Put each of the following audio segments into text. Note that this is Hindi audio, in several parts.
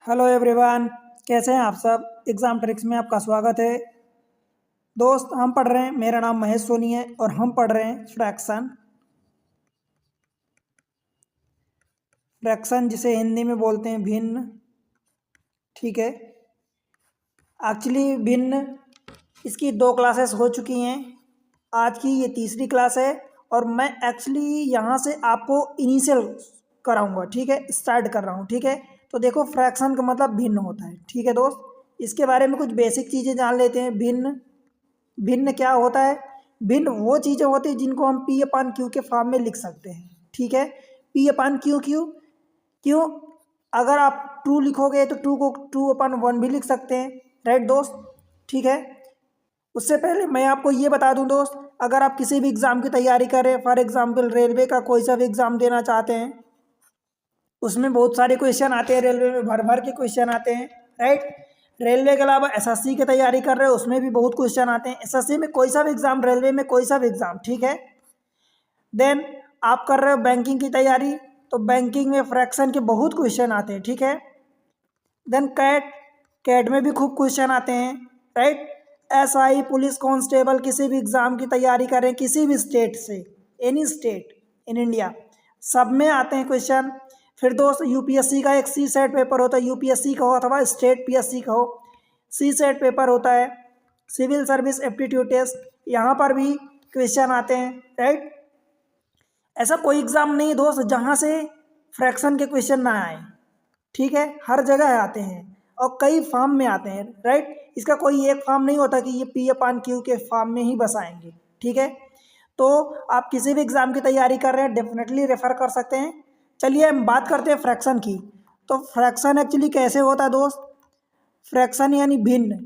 Hello everyone. कैसे हैं आप सब। एग्ज़ाम ट्रिक्स में आपका स्वागत है। दोस्त हम पढ़ रहे हैं, मेरा नाम महेश सोनी है और हम पढ़ रहे हैं फ्रैक्शन। फ्रैक्शन जिसे हिंदी में बोलते हैं भिन्न। ठीक है। एक्चुअली भिन्न इसकी 2 क्लासेस हो चुकी हैं। आज की ये तीसरी क्लास है और मैं एक्चुअली यहाँ से आपको इनिशियल कराऊंगा। ठीक है, स्टार्ट कर रहा हूँ। ठीक है, तो देखो फ्रैक्शन का मतलब भिन्न होता है। ठीक है दोस्त, इसके बारे में कुछ बेसिक चीज़ें जान लेते हैं। भिन्न भिन्न क्या होता है। भिन्न वो चीज़ें होती हैं जिनको हम पी अपान क्यू के फॉर्म में लिख सकते हैं। ठीक है, पी अपान क्यू क्यू क्यों, अगर आप टू लिखोगे तो टू को 2/1 भी लिख सकते हैं। राइट दोस्त। ठीक है, उससे पहले मैं आपको ये बता दूं दोस्त, अगर आप किसी भी एग्ज़ाम की तैयारी कर रहे हैं, फॉर एग्जांपल रेलवे का कोई सा भी एग्ज़ाम देना चाहते हैं, उसमें बहुत सारे क्वेश्चन आते हैं। रेलवे में भर भर के क्वेश्चन आते हैं। राइट, रेलवे के अलावा एसएससी की तैयारी कर रहे हो, उसमें भी बहुत क्वेश्चन आते हैं। एसएससी में कोई सा भी एग्ज़ाम, रेलवे में कोई सा भी एग्ज़ाम। ठीक है, देन आप कर रहे हो बैंकिंग की तैयारी, तो बैंकिंग में फ्रैक्शन के बहुत क्वेश्चन आते हैं। ठीक है, देन कैट कैट में भी खूब क्वेश्चन आते हैं। राइट, एसआई, पुलिस कांस्टेबल, किसी भी एग्ज़ाम की तैयारी करें किसी भी स्टेट से, एनी स्टेट इन इंडिया, सब में आते हैं क्वेश्चन। फिर दोस्त यूपीएससी का एक सी सेट पेपर होता है, यूपीएससी का हो अथवा स्टेट पीएससी का हो, सी सेट पेपर होता है, सिविल सर्विस एप्टीट्यूड टेस्ट, यहाँ पर भी क्वेश्चन आते हैं। राइट, ऐसा कोई एग्ज़ाम नहीं है दोस्त जहाँ से फ्रैक्शन के क्वेश्चन ना आए। ठीक है, हर जगह आते हैं और कई फॉर्म में आते हैं। राइट, इसका कोई एक फॉर्म नहीं होता कि ये पी अपान क्यू के फॉर्म में ही बस आएंगे। ठीक है, तो आप किसी भी एग्ज़ाम की तैयारी कर रहे हैं डेफिनेटली रेफ़र कर सकते हैं। चलिए हम बात करते हैं फ्रैक्शन की। तो फ्रैक्शन एक्चुअली कैसे होता है दोस्त। फ्रैक्शन यानी भिन्न।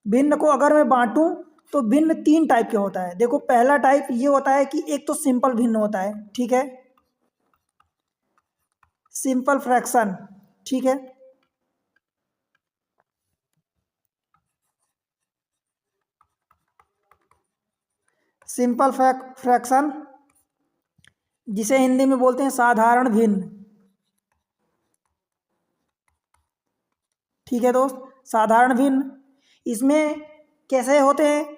भिन्न को अगर मैं बांटूं तो भिन्न 3 टाइप के होता है। देखो पहला टाइप ये होता है कि एक तो सिंपल भिन्न होता है। ठीक है, सिंपल फ्रैक्शन। ठीक है, सिंपल फ्रैक्शन जिसे हिंदी में बोलते हैं साधारण भिन्न। ठीक है दोस्त, साधारण भिन्न इसमें कैसे होते हैं।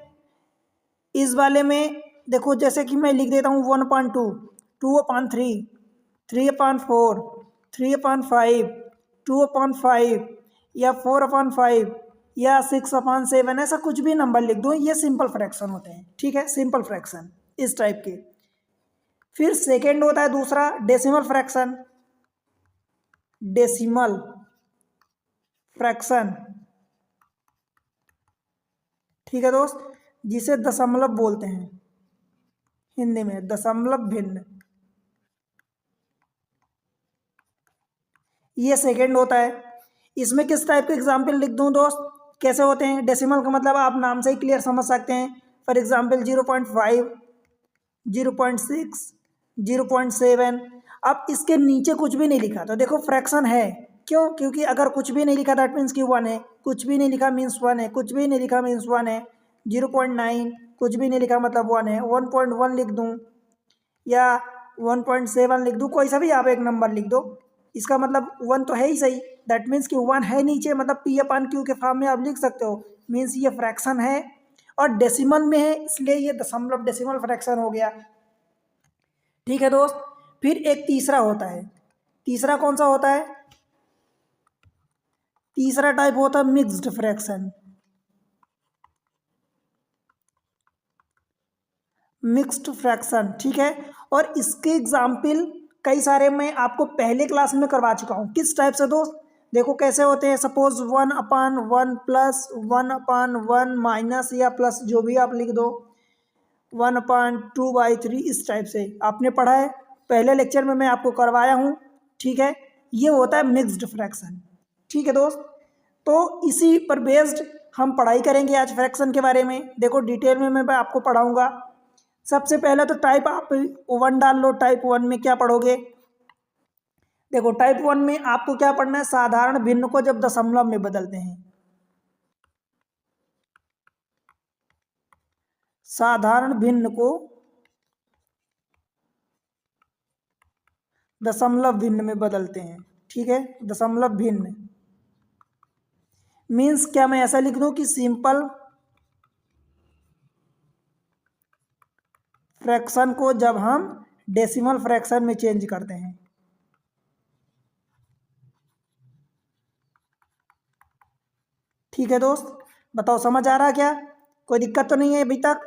इस वाले में देखो, जैसे कि मैं लिख देता हूँ 1/2, 2/3, 3/4, 3/5, 2/5 या 4/5 या 6/7, ऐसा कुछ भी नंबर लिख दो, ये सिंपल फ्रैक्शन होते हैं। ठीक है, सिंपल फ्रैक्शन इस टाइप के। फिर सेकेंड होता है दूसरा डेसिमल फ्रैक्शन। डेसिमल फ्रैक्शन, ठीक है दोस्त, जिसे दशमलव बोलते हैं हिंदी में, दशमलव भिन्न, ये सेकेंड होता है। इसमें किस टाइप के एग्जाम्पल लिख दूं दोस्त, कैसे होते हैं। डेसिमल का मतलब आप नाम से ही क्लियर समझ सकते हैं। For example 0.5, 0.6, 0.7। अब इसके नीचे कुछ भी नहीं लिखा तो देखो फ्रैक्शन है। क्यों, क्योंकि अगर कुछ भी नहीं लिखा दैट मीन्स कि 1 है, कुछ भी नहीं लिखा मीन्स 1 है, कुछ भी नहीं लिखा मीन्स 1 है। 0.9 कुछ भी नहीं लिखा मतलब 1 है। 1.1 लिख दूँ या 1.7 लिख दूँ, कोई सा भी आप एक नंबर लिख दो, इसका मतलब 1 तो है ही सही। दैट मीन्स कि 1 है नीचे, मतलब पी अपान क्यू के फॉर्म में आप लिख सकते हो। मीन्स ये फ्रैक्शन है और डेसिमल में है, इसलिए ये दशमलव डेसिमल फ्रैक्शन हो गया। ठीक है दोस्त, फिर एक तीसरा होता है। तीसरा कौन सा होता है, तीसरा टाइप होता है मिक्स्ड फ्रैक्शन। मिक्स्ड फ्रैक्शन, ठीक है, और इसके एग्जाम्पल कई सारे मैं आपको पहले क्लास में करवा चुका हूँ। किस टाइप से दोस्त, देखो कैसे होते हैं। सपोज 1/1 प्लस 1/1 माइनस या प्लस जो भी आप लिख दो, 1/2/3, इस टाइप से आपने पढ़ा है पहले लेक्चर में, मैं आपको करवाया हूँ। ठीक है, ये होता है मिक्स्ड फ्रैक्शन। ठीक है दोस्त, तो इसी पर बेस्ड हम पढ़ाई करेंगे आज फ्रैक्शन के बारे में। देखो डिटेल में मैं आपको पढ़ाऊँगा। सबसे पहले तो टाइप आप 1 डाल लो। टाइप 1 में क्या पढ़ोगे, देखो टाइप 1 में आपको क्या पढ़ना है, साधारण भिन्न को जब दशमलव में बदलते हैं। साधारण भिन्न को दशमलव भिन्न में बदलते हैं। ठीक है, दशमलव भिन्न मीन्स क्या मैं ऐसा लिख दूं कि सिंपल फ्रैक्शन को जब हम डेसिमल फ्रैक्शन में चेंज करते हैं। ठीक है दोस्त, बताओ समझ आ रहा है क्या? कोई दिक्कत तो नहीं है अभी तक?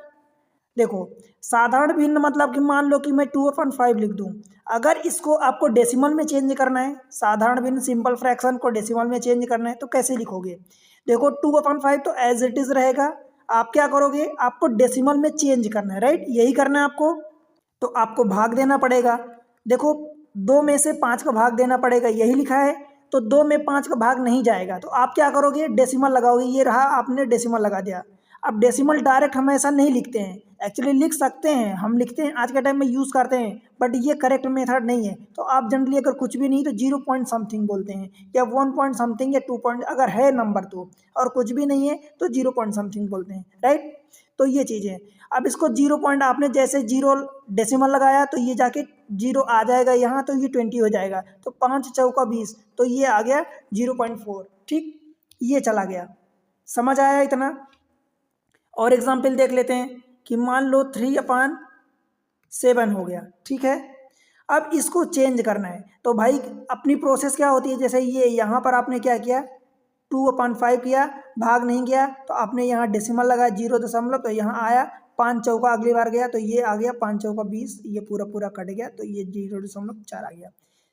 देखो, साधारण भिन्न मतलब कि मान लो कि मैं 2/5 लिख दूं। अगर इसको आपको डेसिमल में चेंज करना है, साधारण भिन्न सिंपल फ्रैक्शन को डेसिमल में चेंज करना है, तो कैसे लिखोगे? देखो 2/5 तो एज इट इज रहेगा। आप क्या करोगे, आपको डेसिमल में चेंज करना है, राइट? यही करना है आपको। तो आपको भाग देना पड़ेगा। देखो, 2 में से 5 का भाग देना पड़ेगा, यही लिखा है। तो 2 में 5 का भाग नहीं जाएगा, तो आप क्या करोगे, डेसिमल लगाओगे। ये रहा, आपने डेसिमल लगा दिया। अब डेसिमल डायरेक्ट हम ऐसा नहीं लिखते हैं, एक्चुअली लिख सकते हैं, हम लिखते हैं, आज के टाइम में यूज़ करते हैं, बट ये करेक्ट मेथड नहीं है। तो आप जनरली अगर कुछ भी नहीं तो 0 पॉइंट समथिंग बोलते हैं, या 1 पॉइंट समथिंग, या 2 पॉइंट अगर है नंबर तो, और कुछ भी नहीं है तो 0 पॉइंट समथिंग बोलते हैं, राइट? तो ये चीज़ है। अब इसको 0 पॉइंट, आपने जैसे 0 डेसिमल लगाया तो ये जाके 0 आ जाएगा यहाँ, तो ये 20 हो जाएगा। तो 5 चौका 20, तो ये आ गया 0.4। ठीक, ये चला गया। समझ आया इतना? और एग्जाम्पल देख लेते हैं कि मान लो 3/7 हो गया। ठीक है, अब इसको चेंज करना है तो भाई अपनी प्रोसेस क्या होती है, जैसे ये यहाँ पर आपने क्या किया, 2/5 किया, भाग नहीं गया तो आपने यहाँ डेसिमल लगाया 0 दशमलव, तो यहाँ आया 5 चौका, अगली बार गया तो ये आ गया 5 चौका 20, ये पूरा पूरा कट गया, तो ये 0.4 आ गया।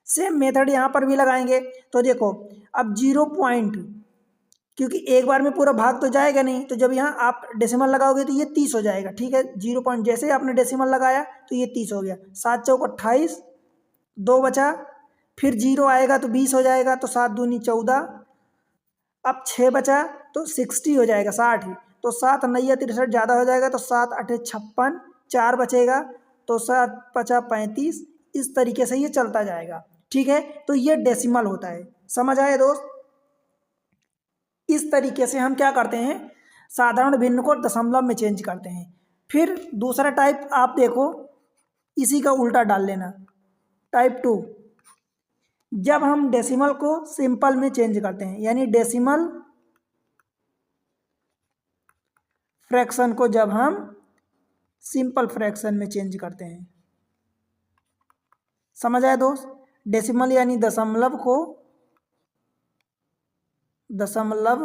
सेम मेथड यहाँ पर भी लगाएंगे। तो देखो, अब 0 पॉइंट, क्योंकि एक बार में पूरा भाग तो जाएगा नहीं, तो जब यहाँ आप डेसिमल लगाओगे तो ये 30 हो जाएगा। ठीक है, 0 पॉइंट जैसे ही आपने डेसिमल लगाया तो ये 30 हो गया। 7 चौक 28, 2 बचा, फिर 0 आएगा तो 20 हो जाएगा, तो 7 दूनी 14, अब 6 बचा तो 60 हो जाएगा, 60 ही। तो 7 नैया 63 ज़्यादा हो जाएगा, तो 7 8 56, 4 बचेगा, तो 7 5 35, इस तरीके से ये चलता जाएगा। ठीक है, तो ये डेसिमल होता है। समझ आए दोस्त? इस तरीके से हम क्या करते हैं, साधारण भिन्न को दशमलव में चेंज करते हैं। फिर दूसरा टाइप आप देखो, इसी का उल्टा डाल लेना, टाइप 2। जब हम डेसिमल को सिंपल में चेंज करते हैं, यानी डेसिमल फ्रैक्शन को जब हम सिंपल फ्रैक्शन में चेंज करते हैं। समझ आया दोस्त? डेसिमल यानी दशमलव को दशमलव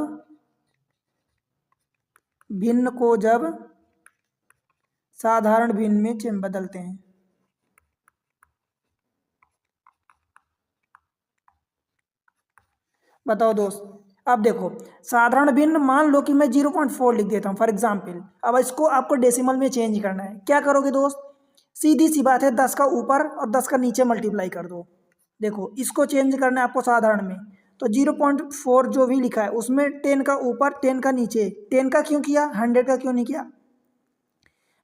भिन्न को जब साधारण भिन्न में बदलते हैं। बताओ दोस्त, अब देखो, साधारण भिन्न मान लो कि मैं 0.4 लिख देता हूँ फॉर एग्जाम्पल। अब इसको आपको डेसिमल में चेंज करना है, क्या करोगे दोस्त? सीधी सी बात है, 10 का ऊपर और 10 का नीचे मल्टीप्लाई कर दो। देखो, इसको चेंज करना है आपको साधारण में, तो 0.4 जो भी लिखा है उसमें 10 का ऊपर 10 का नीचे। 10 का क्यों किया, 100 का क्यों नहीं किया?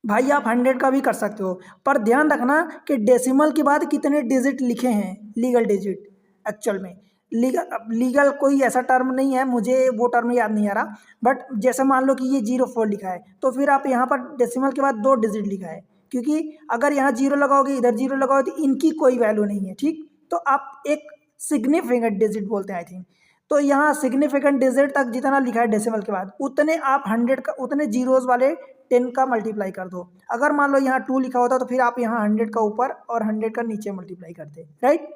भाई आप 100 का भी कर सकते हो, पर ध्यान रखना कि डेसिमल के बाद कितने डिजिट लिखे हैं, लीगल डिजिट। एक्चुअल में लीगल कोई ऐसा टर्म नहीं है, मुझे वो टर्म याद नहीं आ रहा, बट जैसे मान लो कि ये 0.4 लिखा है, तो फिर आप यहाँ पर डेसिमल के बाद 2 डिजिट लिखा है, क्योंकि अगर यहाँ 0 लगाओगे, इधर 0 लगाओगे, तो इनकी कोई वैल्यू नहीं है। ठीक, तो आप एक सिग्निफिकेंट डिजिट बोलते हैं आई थिंक। तो यहाँ सिग्निफिकेंट डिजिट तक जितना लिखा है डेसिमल के बाद, उतने आप 100 का, उतने जीरोज वाले 10 का मल्टीप्लाई कर दो। अगर मान लो यहाँ 2 लिखा होता तो फिर आप यहाँ 100 का ऊपर और 100 का नीचे मल्टीप्लाई करते, राइट?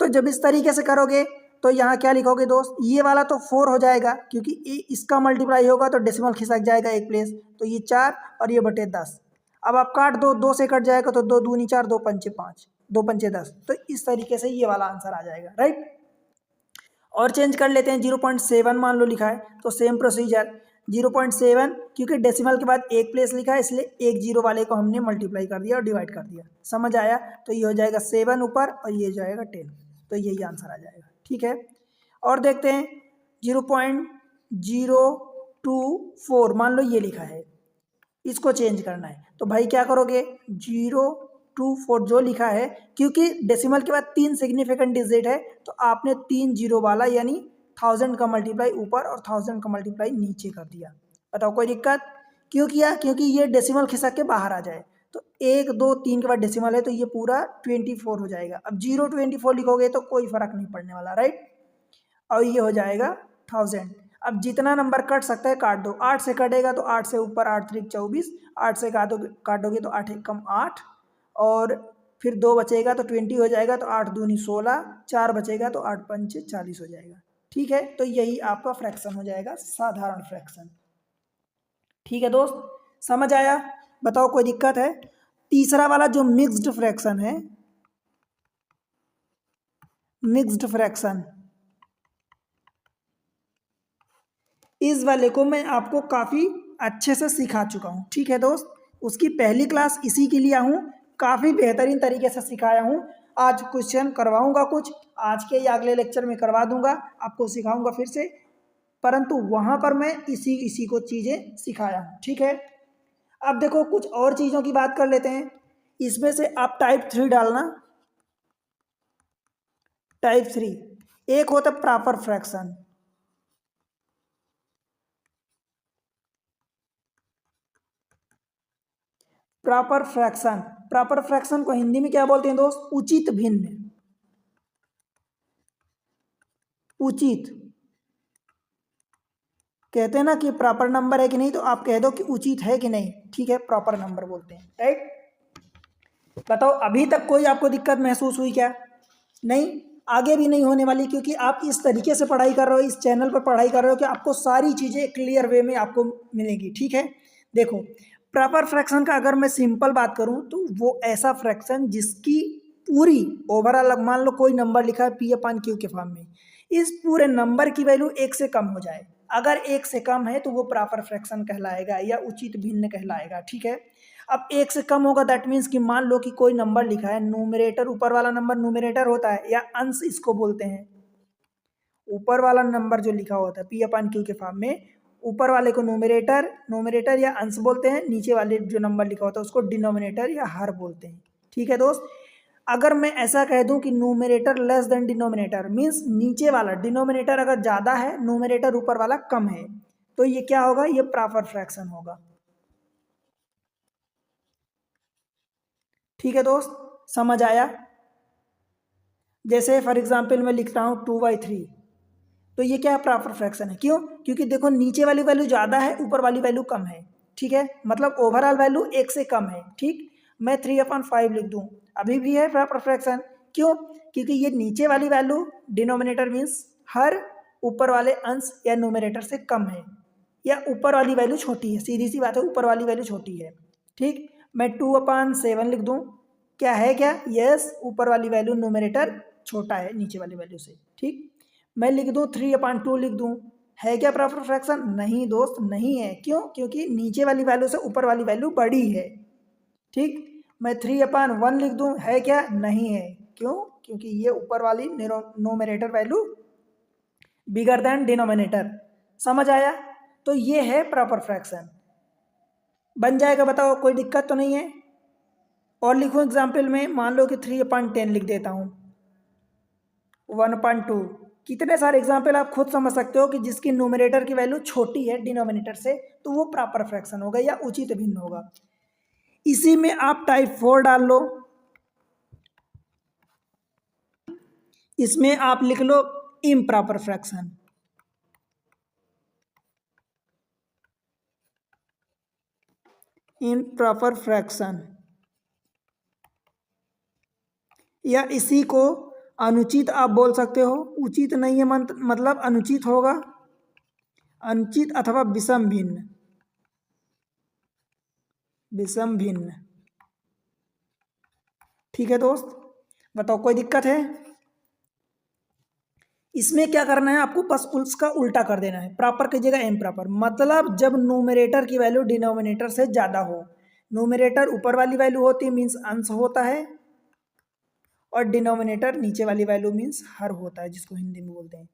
तो जब इस तरीके से करोगे तो यहाँ क्या लिखोगे दोस्त, ये वाला तो 4 हो जाएगा, क्योंकि इसका मल्टीप्लाई होगा तो डेसिमल खिसक जाएगा एक प्लेस, तो ये 4 और ये बटे 10। अब आप काट दो, 2 से कट जाएगा तो 2 दूनी 4, 2 पंचे 5, 2 पंचे 10। तो इस तरीके से ये वाला आंसर आ जाएगा, राइट? और चेंज कर लेते हैं, 0.7 मान लो लिखा है, तो सेम प्रोसीजर 0.7, क्योंकि डेसिमल के बाद एक प्लेस लिखा है इसलिए एक जीरो वाले को हमने मल्टीप्लाई कर दिया और डिवाइड कर दिया। समझ आया? तो ये हो जाएगा 7 ऊपर और ये जाएगा 10, तो यही आंसर आ जाएगा। ठीक है, और देखते हैं 0.024 मान लो ये लिखा है, इसको चेंज करना है, तो भाई क्या करोगे, 0.24 जो लिखा है, क्योंकि डेसिमल के बाद 3 सिग्निफिकेंट डिजिट है, तो आपने 3 जीरो वाला यानी 1000 का मल्टीप्लाई ऊपर और 1000 का मल्टीप्लाई नीचे कर दिया। बताओ कोई दिक्कत? क्यों किया? क्योंकि ये डेसिमल खिसक के बाहर आ जाए। तो 1 2 3 के बाद डेसिमल है तो ये पूरा 24 हो जाएगा। अब 024 लिखोगे तो कोई फर्क नहीं पड़ने वाला, राइट। और ये हो जाएगा 1000। अब जितना नंबर कट सकता है काट दो, 8 से कटेगा तो 8 से ऊपर 8 3 24, 8 से काटोगे तो 8 1 कम 8, और फिर 2 बचेगा तो 20 हो जाएगा, तो 8 दूनी 16, 4 बचेगा तो 8 पंचे 40 हो जाएगा। ठीक है, तो यही आपका फ्रैक्शन हो जाएगा, साधारण फ्रैक्शन। ठीक है दोस्त, समझ आया? बताओ कोई दिक्कत है? तीसरा वाला जो मिक्स्ड फ्रैक्शन है, मिक्स्ड फ्रैक्शन, इस वाले को मैं आपको काफ़ी अच्छे से सिखा चुका हूँ। ठीक है दोस्त, उसकी पहली क्लास इसी के लिए हूँ, काफ़ी बेहतरीन तरीके से सिखाया हूँ। आज क्वेश्चन करवाऊँगा कुछ, आज के या अगले लेक्चर में करवा दूंगा, आपको सिखाऊंगा फिर से, परंतु वहाँ पर मैं इसी को चीज़ें सिखाया हूँ। ठीक है, अब देखो कुछ और चीज़ों की बात कर लेते हैं। इसमें से आप टाइप 3 डालना। टाइप 3 एक होता है proper fraction. Proper fraction, proper fraction को हिंदी में क्या बोलते हैं दोस्त? उचित भिन्न। उचित कहते हैं ना कि प्रॉपर नंबर है कि नहीं, तो आप कह दो कि उचित है कि नहीं। ठीक है, प्रॉपर नंबर बोलते हैं, राइट। बताओ अभी तक कोई आपको दिक्कत महसूस हुई क्या? नहीं, आगे भी नहीं होने वाली, क्योंकि आप इस तरीके से पढ़ाई कर रहे हो, इस चैनल पर पढ़ाई कर रहे हो कि आपको सारी चीज़ें क्लियर वे में आपको मिलेगी। ठीक है, देखो प्रॉपर फ्रैक्शन का अगर मैं सिंपल बात करूं तो वो ऐसा फ्रैक्शन जिसकी पूरी ओवरऑल, मान लो कोई नंबर लिखा है P/Q के फॉर्म में, इस पूरे नंबर की वैल्यू 1 से कम हो जाए, अगर 1 से कम है तो वो प्रॉपर फ्रैक्शन कहलाएगा या उचित भिन्न कहलाएगा। ठीक है, अब 1 से कम होगा, दैट मीन्स कि मान लो कि कोई नंबर लिखा है, न्यूमरेटर, ऊपर वाला नंबर न्यूमरेटर होता है या अंश इसको बोलते हैं। ऊपर वाला नंबर जो लिखा होता है P/Q के फॉर्म में, ऊपर वाले को न्यूमरेटर या अंश बोलते हैं, नीचे वाले जो नंबर लिखा होता है उसको डिनोमिनेटर या हर बोलते हैं। ठीक है दोस्त, अगर मैं ऐसा कह दूं कि numerator less than denominator, means नीचे वाला डिनोमिनेटर अगर ज़्यादा है, न्यूमरेटर ऊपर वाला कम है, तो ये क्या होगा? ये प्रॉपर फ्रैक्शन होगा। ठीक है दोस्त, समझ आया? जैसे फॉर एग्जाम्पल मैं लिखता हूँ 2/3, तो ये क्या है? प्रॉपर फ्रैक्शन है। क्यों? क्योंकि देखो नीचे वाली वैल्यू ज़्यादा है, ऊपर वाली वैल्यू कम है। ठीक है, मतलब ओवरऑल वैल्यू 1 से कम है। ठीक, मैं 3/5 लिख दूँ, अभी भी है प्रॉपर फ्रैक्शन। क्यों? क्योंकि ये नीचे वाली वैल्यू डिनोमिनेटर मीन्स हर, ऊपर वाले अंश या न्यूमरेटर से कम है, या ऊपर वाली वैल्यू छोटी है, सीधी सी बात है, ऊपर वाली वैल्यू छोटी है। ठीक, मैं 2/7 लिख दूँ, क्या है? क्या? यस, ऊपर वाली वैल्यू न्यूमरेटर छोटा है नीचे वाली वैल्यू से। ठीक, मैं लिख दूँ 3/2 लिख दूँ, है क्या प्रॉपर फ्रैक्शन? नहीं दोस्त, नहीं है। क्यों? क्योंकि नीचे वाली वैल्यू से ऊपर वाली वैल्यू बड़ी है। ठीक, मैं 3/1 लिख दूँ, है क्या? नहीं है। क्यों? क्योंकि ये ऊपर वाली numerator value bigger than denominator. समझ आया? तो ये है प्रॉपर फ्रैक्शन। बन जाएगा? बताओ, कोई दिक्कत तो नहीं है? और लिखूँ एग्जाम्पल में, मान लो कि 3/10 लिख देता हूँ, 1/2। कितने सारे एग्जाम्पल आप खुद समझ सकते हो कि जिसकी न्यूमरेटर की वैल्यू छोटी है डिनोमिनेटर से, तो वो प्रॉपर फ्रैक्शन होगा या उचित भिन्न होगा। इसी में आप टाइप 4 डाल लो, इसमें आप लिख लो इम्प्रॉपर फ्रैक्शन। इम्प्रॉपर फ्रैक्शन, या इसी को अनुचित आप बोल सकते हो। उचित नहीं है, मतलब अनुचित होगा, अनुचित अथवा विषम भिन्न, विषम भिन्न। ठीक है दोस्त, बताओ कोई दिक्कत है? इसमें क्या करना है आपको? बस उसका उल्टा कर देना है, प्रॉपर की जगह इम्प्रॉपर। मतलब जब न्यूमरेटर की वैल्यू डिनोमिनेटर से ज़्यादा हो, न्यूमरेटर ऊपर वाली वैल्यू होती है मीन्स अंश होता है, और डिनोमिनेटर नीचे वाली वैल्यू मीन्स हर होता है, जिसको हिंदी में बोलते हैं।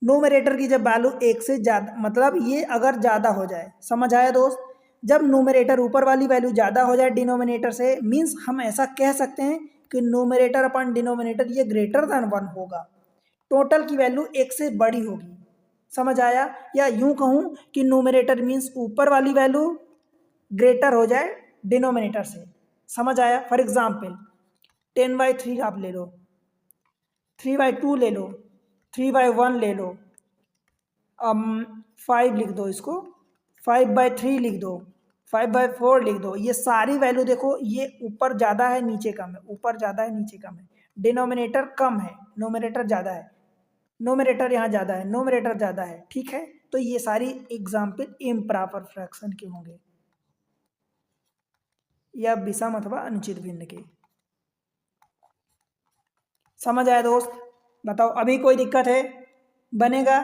न्यूमरेटर की जब वैल्यू 1 से ज़्यादा, मतलब ये अगर ज़्यादा हो जाए, समझ आया दोस्त? जब न्यूमरेटर ऊपर वाली वैल्यू ज़्यादा हो जाए डिनोमिनेटर से, मीन्स हम ऐसा कह सकते हैं कि न्यूमरेटर अपन डिनोमिनेटर ये ग्रेटर दैन 1 होगा, टोटल की वैल्यू 1 से बड़ी होगी। समझ आया? या यूं कहूं कि न्यूमरेटर मीन्स ऊपर वाली वैल्यू ग्रेटर हो जाए डिनोमिनेटर से। समझ आया? फॉर एग्जाम्पल 10/3 आप ले लो, 3/2 ले लो, 3/1 ले लो, 5 लिख दो, इसको 5/3 लिख दो, 5/4 लिख दो। ये सारी वैल्यू देखो, ये ऊपर ज़्यादा है नीचे कम है, ऊपर ज़्यादा है नीचे कम है। डिनोमिनेटर कम है, नोमिनेटर ज़्यादा है, नोमिनेटर यहाँ ज़्यादा है, नोमिनेटर ज़्यादा है। ठीक है, तो ये सारी एग्जाम्पल इम्प्रॉपर फ्रैक्शन के होंगे या विषम अथवा अनुचित भिन्न के। समझ आया दोस्त? बताओ अभी कोई दिक्कत है? बनेगा?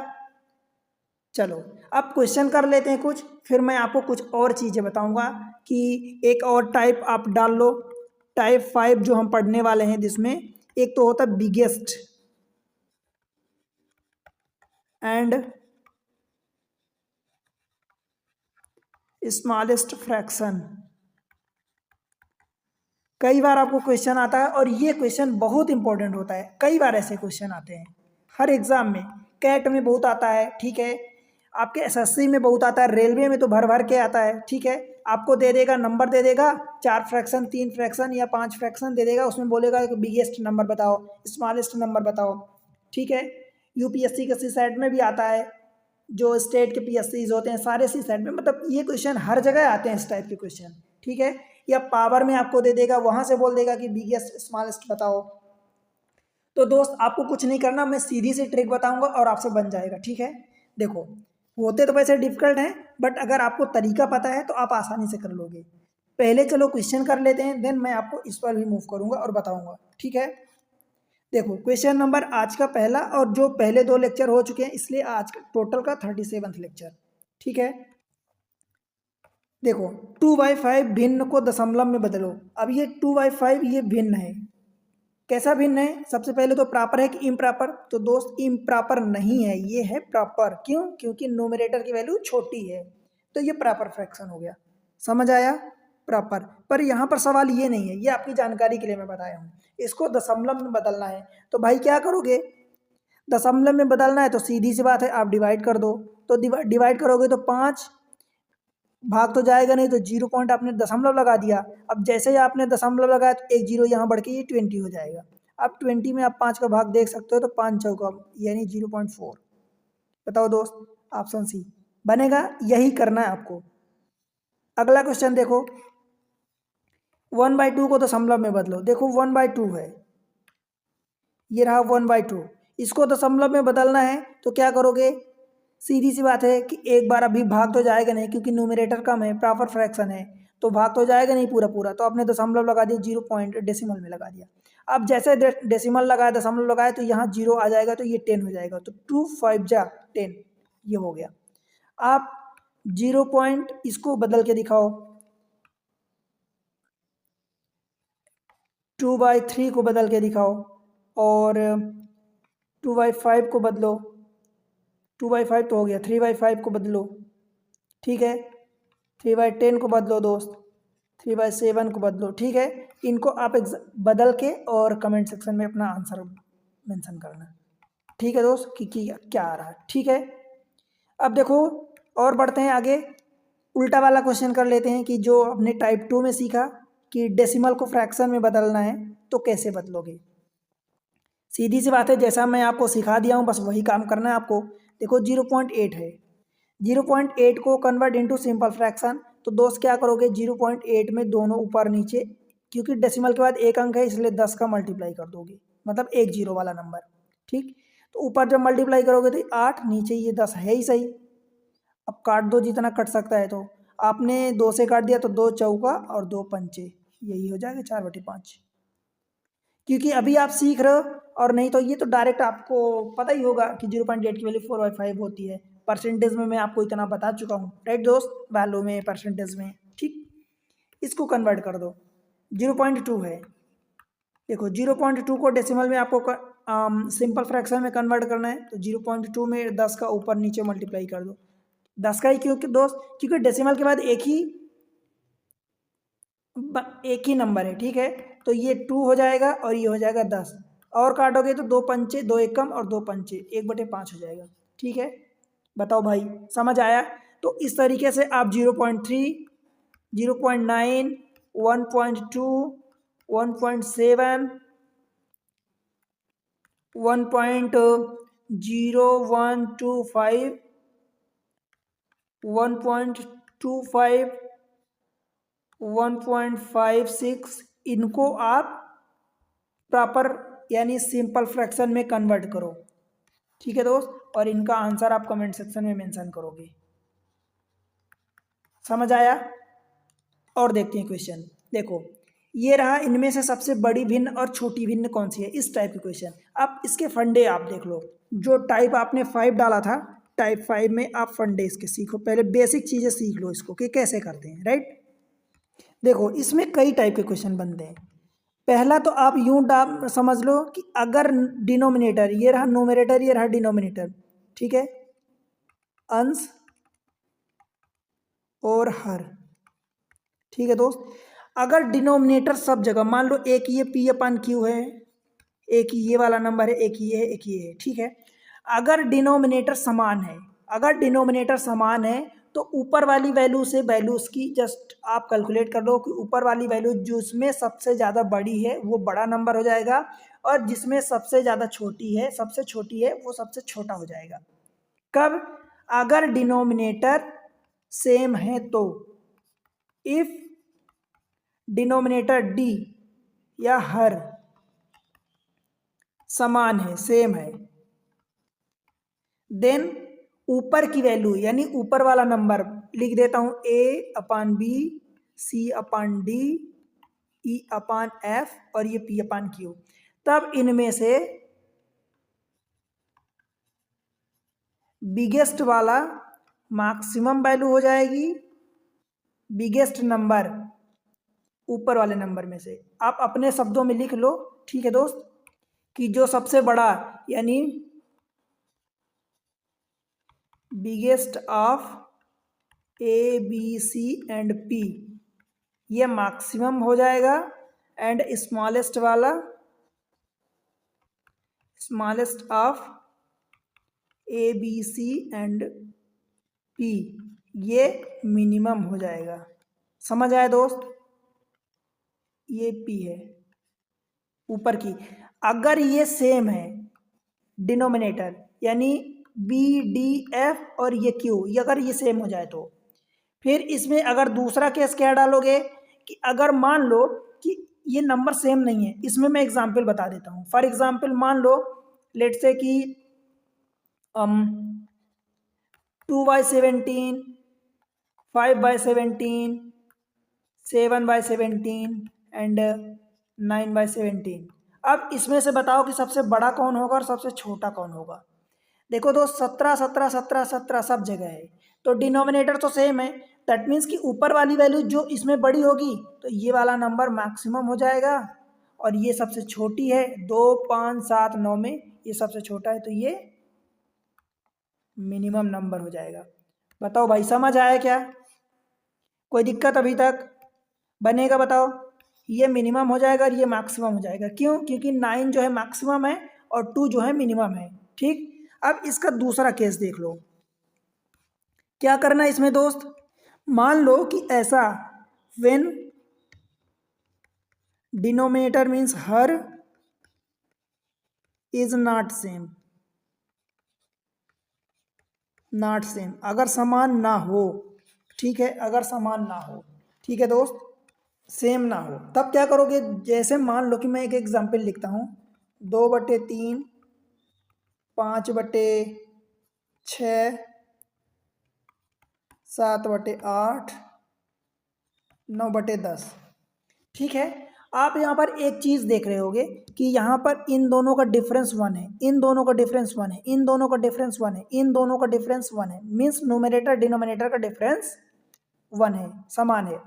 चलो अब क्वेश्चन कर लेते हैं कुछ, फिर मैं आपको कुछ और चीज़ें बताऊंगा कि एक और टाइप आप डाल लो। टाइप 5 जो हम पढ़ने वाले हैं, जिसमें एक तो होता है बिगेस्ट एंड स्मॉलेस्ट फ्रैक्शन। कई बार आपको क्वेश्चन आता है और ये क्वेश्चन बहुत इंपॉर्टेंट होता है। कई बार ऐसे क्वेश्चन आते हैं हर एग्जाम में, कैट में बहुत आता है, ठीक है, आपके एसएससी में बहुत आता है, रेलवे में तो भर भर के आता है। ठीक है, आपको दे देगा, नंबर दे देगा, 4 फ्रैक्शन, 3 फ्रैक्शन या 5 फ्रैक्शन दे देगा, उसमें बोलेगा कि बिगेस्ट नंबर बताओ, स्मॉलेस्ट नंबर बताओ। ठीक है, यूपीएससी के सी सेट में भी आता है, जो स्टेट के पीएससीज होते हैं सारे सी सेट में, मतलब ये क्वेश्चन हर जगह आते हैं इस टाइप के क्वेश्चन। ठीक है, या पावर में आपको दे देगा, वहां से बोल देगा कि बिगेस्ट स्मॉलेस्ट बताओ। तो दोस्त आपको कुछ नहीं करना, मैं सीधी सी ट्रिक बताऊंगा और आपसे बन जाएगा। ठीक है, देखो होते तो वैसे डिफिकल्ट हैं, बट अगर आपको तरीका पता है तो आप आसानी से कर लोगे। पहले चलो क्वेश्चन कर लेते हैं, देन मैं आपको इस पर भी मूव करूंगा और बताऊंगा। ठीक है, देखो क्वेश्चन नंबर आज का पहला, और जो पहले 2 लेक्चर हो चुके हैं, इसलिए आज का टोटल का 37वां लेक्चर। ठीक है, देखो 2/5 भिन्न को दशमलव में बदलो। अब ये 2/5 ये भिन्न है, कैसा भिन्न है? सबसे पहले तो प्रॉपर है कि इम्प्रॉपर? तो दोस्त इम्प्रॉपर नहीं है, ये है प्रॉपर। क्यों? क्योंकि नोमिनेटर की वैल्यू छोटी है, तो ये प्रॉपर फ्रैक्शन हो गया। समझ आया? प्रॉपर। पर यहाँ पर सवाल ये नहीं है, ये आपकी जानकारी के लिए मैं बताया हूँ। इसको दशमलव में बदलना है, तो भाई क्या करोगे? दशमलव में बदलना है तो सीधी सी बात है, आप डिवाइड कर दो। तो डिवाइड करोगे तो 5 भाग तो जाएगा नहीं, तो 0 पॉइंट आपने दशमलव लगा दिया। अब जैसे ही आपने दशमलव लगाया तो एक 0 यहाँ बढ़ के ये 20 हो जाएगा। अब 20 में आप 5 का भाग देख सकते हो, तो 5 चौका यानी 0.4। बताओ दोस्त, ऑप्शन सी बनेगा। यही करना है आपको। अगला क्वेश्चन देखो, 1/2 को दशमलव में बदलो। देखो 1/2 है, ये रहा 1/2, इसको दशमलव में बदलना है तो क्या करोगे? सीधी सी बात है कि एक बार अभी भाग तो जाएगा नहीं, क्योंकि न्यूमरेटर कम है, प्रॉपर फ्रैक्शन है, तो भाग तो जाएगा नहीं पूरा पूरा, तो आपने दशमलव लगा दिया, 0 पॉइंट डेसिमल में लगा दिया। अब जैसे डेसिमल लगाया, दशमलव लगाया, तो यहाँ 0 आ जाएगा, तो ये 10 हो जाएगा। तो 2 5 जा 10, ये हो गया। आप 0 पॉइंट इसको बदल के दिखाओ, 2/3 को बदल के दिखाओ, और 2/5 को बदलो। 2/5 तो हो गया, 3/5 को बदलो। ठीक है, 3/10 को बदलो दोस्त, 3/7 को बदलो। ठीक है, इनको आप बदल के और कमेंट सेक्शन में अपना आंसर मेंशन करना। ठीक है दोस्त, कि क्या आ रहा है। ठीक है, अब देखो और बढ़ते हैं आगे, उल्टा वाला क्वेश्चन कर लेते हैं कि जो हमने टाइप 2 में सीखा कि डेसिमल को फ्रैक्शन में बदलना है, तो कैसे बदलोगे? सीधी सी बात है, जैसा मैं आपको सिखा दिया हूँ बस वही काम करना है आपको। देखो 0.8 है, 0.8 को कन्वर्ट इनटू सिंपल फ्रैक्शन, तो दोस्त क्या करोगे? 0.8 में दोनों ऊपर नीचे, क्योंकि डेसिमल के बाद एक अंक है इसलिए 10 का मल्टीप्लाई कर दोगे, मतलब एक 0 वाला नंबर। ठीक, तो ऊपर जब मल्टीप्लाई करोगे तो 8, नीचे ये 10 है ही सही। अब काट दो जितना कट सकता है, तो आपने 2 से काट दिया, तो 2 चौका और 2 पंचे, यही हो जाएगा 4/5। क्योंकि अभी आप सीख रहे हो, और नहीं तो ये तो डायरेक्ट आपको पता ही होगा कि 0.8 की वैल्यू 4/5 होती है। परसेंटेज में मैं आपको इतना बता चुका हूँ, राइट दोस्त? वैल्यू में, परसेंटेज में। ठीक, इसको कन्वर्ट कर दो, 0.2 है। देखो 0.2 को डेसिमल में आपको सिंपल फ्रैक्शन में कन्वर्ट करना है, तो 0.2 में 10 का ऊपर नीचे मल्टीप्लाई कर दो। 10 का ही क्योंकि दोस्त, क्योंकि डेसिमल के बाद एक ही नंबर है। ठीक है, तो ये 2 हो जाएगा और ये हो जाएगा 10, और काटोगे तो 2 पंचे, 2 एकम और 2 पंचे, 1/5 हो जाएगा। ठीक है, बताओ भाई समझ आया? तो इस तरीके से आप 0.3, 0.9, 1.2, 1.7, 1.0125, 1.25, 1.56, इनको आप प्रॉपर यानी सिंपल फ्रैक्शन में कन्वर्ट करो। ठीक है दोस्त, और इनका आंसर आप कमेंट सेक्शन में मेंशन करोगे। समझ आया? और देखते हैं क्वेश्चन। देखो ये रहा, इनमें से सबसे बड़ी भिन्न और छोटी भिन्न कौन सी है, इस टाइप के क्वेश्चन। अब इसके फंडे आप देख लो, जो टाइप आपने 5 डाला था, टाइप 5 में आप फंडे इसके सीखो, पहले बेसिक चीज़ें सीख लो इसको कि कैसे करते हैं, राइट। देखो इसमें कई टाइप के क्वेश्चन बनते हैं। पहला तो आप यूं समझ लो कि अगर डिनोमिनेटर, ये रहा नोमिनेटर, ये रहा डिनोमिनेटर, ठीक है, अंश और हर, ठीक है दोस्त। अगर डिनोमिनेटर सब जगह, मान लो एक ये पी अपन क्यू है, एक ये वाला नंबर है, एक ये है, एक ये है, ठीक है। अगर डिनोमिनेटर समान है, अगर डिनोमिनेटर समान है तो ऊपर वाली वैल्यू से वैल्यू उसकी जस्ट आप कैलकुलेट कर लो कि ऊपर वाली वैल्यू जिसमें सबसे ज़्यादा बड़ी है वो बड़ा नंबर हो जाएगा, और जिसमें सबसे ज़्यादा छोटी है, सबसे छोटी है, वो सबसे छोटा हो जाएगा। कब? अगर डिनोमिनेटर सेम है तो। इफ डिनोमिनेटर डी या हर समान है, सेम है, देन ऊपर की वैल्यू यानी ऊपर वाला नंबर लिख देता हूं, ए अपान बी, सी अपान डी, ई अपान एफ, और ये पी अपान क्यू। तब इनमें से बिगेस्ट वाला मैक्सिमम वैल्यू हो जाएगी, बिगेस्ट नंबर ऊपर वाले नंबर में से। आप अपने शब्दों में लिख लो, ठीक है दोस्त, कि जो सबसे बड़ा यानी biggest of A B C and P, ये मैक्सिमम हो जाएगा, एंड स्मॉलेस्ट वाला, smallest of A B C and P, ये मिनिमम हो जाएगा। समझ आया दोस्त? ये पी है ऊपर की। अगर ये सेम है डिनोमिनेटर यानी बी डी एफ और ये क्यू, ये अगर ये सेम हो जाए तो फिर इसमें अगर दूसरा केस क्या डालोगे कि अगर मान लो कि ये नंबर सेम नहीं है। इसमें मैं एग्जांपल बता देता हूँ। फॉर एग्जांपल मान लो लेट से कि 2/17, 5/17, 7/17 एंड 9/17। अब इसमें से बताओ कि सबसे बड़ा कौन होगा और सबसे छोटा कौन होगा। देखो दोस्त 17 17 17 17 सब जगह है, तो डिनोमिनेटर तो सेम है, दैट मीन्स कि ऊपर वाली वैल्यू जो इसमें बड़ी होगी तो ये वाला नंबर मैक्सिमम हो जाएगा, और ये सबसे छोटी है 2 5 7 9 में ये सबसे छोटा है, तो ये मिनिमम नंबर हो जाएगा। बताओ भाई समझ आया क्या? कोई दिक्कत अभी तक? बनेगा बताओ? ये मिनिमम हो जाएगा और ये मैक्सिमम हो जाएगा। क्यों? क्योंकि 9 जो है मैक्सिमम है और 2 जो है मिनिमम है। ठीक, अब इसका दूसरा केस देख लो। क्या करना है इसमें दोस्त? मान लो कि ऐसा when denominator means her is not same, not same, अगर समान ना हो, ठीक है, अगर समान ना हो, ठीक है दोस्त, सेम ना हो, तब क्या करोगे? जैसे मान लो कि मैं एक एग्जांपल लिखता हूँ, 2/3, 5/6, 7/8, 9/10। ठीक है, आप यहाँ पर एक चीज़ देख रहे होगे कि यहाँ पर इन दोनों का डिफरेंस 1 है, इन दोनों का डिफरेंस 1 है, इन दोनों का डिफरेंस 1 है, इन दोनों का डिफरेंस 1 है, मीन्स न्यूमरेटर डिनोमिनेटर का डिफरेंस 1 है, समान है।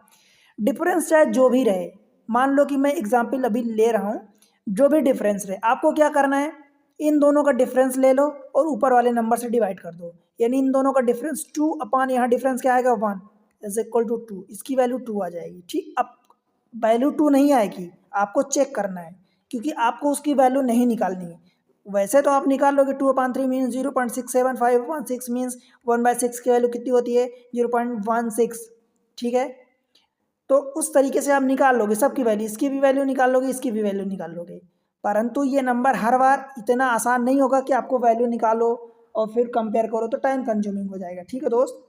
डिफरेंस चाहे जो भी रहे, मान लो कि मैं एग्जाम्पल अभी ले रहा हूँ, जो भी डिफरेंस रहे, आपको क्या करना है? इन दोनों का डिफरेंस ले लो और ऊपर वाले नंबर से डिवाइड कर दो, यानी इन दोनों का डिफरेंस 2 अपान यहाँ डिफरेंस क्या आएगा 1 इज इक्वल टू 2, इसकी वैल्यू 2 आ जाएगी। ठीक, अब वैल्यू 2 नहीं आएगी, आपको चेक करना है, क्योंकि आपको उसकी वैल्यू नहीं निकालनी है। वैसे तो आप निकाल लोगे 2/3 मीन्स 0.675, 5/6 मीन्स 1/6 की वैल्यू कितनी होती है? 0.16। ठीक है, तो उस तरीके से आप निकाल लोगे सबकी वैल्यू, इसकी भी वैल्यू निकाल लोगे, इसकी भी वैल्यू निकाल लोगे। परंतु ये नंबर हर बार इतना आसान नहीं होगा कि आपको वैल्यू निकालो और फिर कंपेयर करो, तो टाइम कंज्यूमिंग हो जाएगा। ठीक है दोस्त,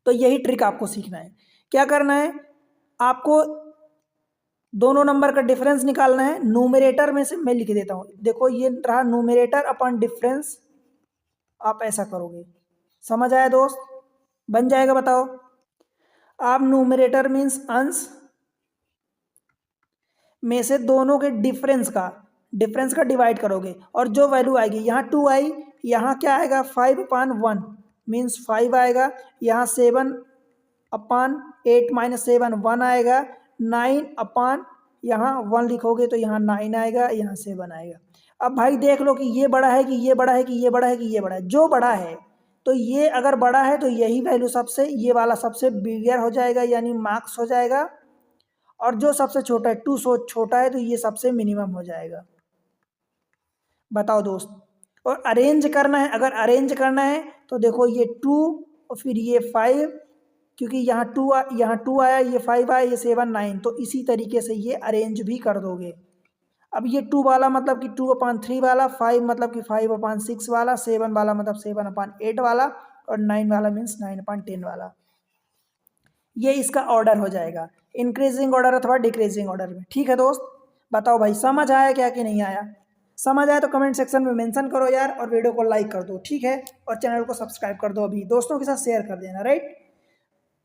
तो यही ट्रिक आपको सीखना है। क्या करना है, आपको दोनों नंबर का डिफरेंस निकालना है। न्यूमरेटर में से मैं लिख देता हूँ, देखो ये रहा न्यूमरेटर अपॉन डिफरेंस, आप ऐसा करोगे। समझ आया दोस्त, बन जाएगा, बताओ। आप न्यूमरेटर मीन्स अंश में से दोनों के डिफरेंस का डिवाइड करोगे, और जो वैल्यू आएगी, यहाँ 2 आई, यहाँ क्या आएगा 5/1 मीन्स 5 आएगा, यहाँ 7/8 माइनस 7 1 आएगा, 9 यहाँ 1 लिखोगे तो यहाँ 9 आएगा, यहाँ 7 आएगा। अब भाई देख लो कि ये बड़ा है कि ये बड़ा है कि ये बड़ा है कि ये बड़ा है। जो बड़ा है तो ये अगर बड़ा है तो यही वैल्यू सबसे, ये वाला सबसे बिगर हो जाएगा यानी मार्क्स हो जाएगा, और जो सबसे छोटा है 2 छोटा है तो ये सबसे मिनिमम हो जाएगा। बताओ दोस्त, और अरेंज करना है, अगर अरेंज करना है तो देखो ये 2 और फिर ये 5, क्योंकि यहाँ 2 आया, ये 5 आया, ये 7 9, तो इसी तरीके से ये अरेंज भी कर दोगे। अब ये 2 वाला मतलब कि 2/3 वाला, 5 मतलब कि 5/6 वाला, 7 वाला मतलब 7/8 वाला, और 9 वाला मीन्स 9/10 वाला। ये इसका ऑर्डर हो जाएगा, इंक्रीजिंग ऑर्डर अथवा डिक्रीजिंग ऑर्डर में। ठीक है दोस्त, बताओ भाई समझ आया क्या कि नहीं आया? समझ आया तो कमेंट सेक्शन में मेंशन करो यार, और वीडियो को लाइक कर दो। ठीक है, और चैनल को सब्सक्राइब कर दो, अभी दोस्तों के साथ शेयर कर देना। राइट,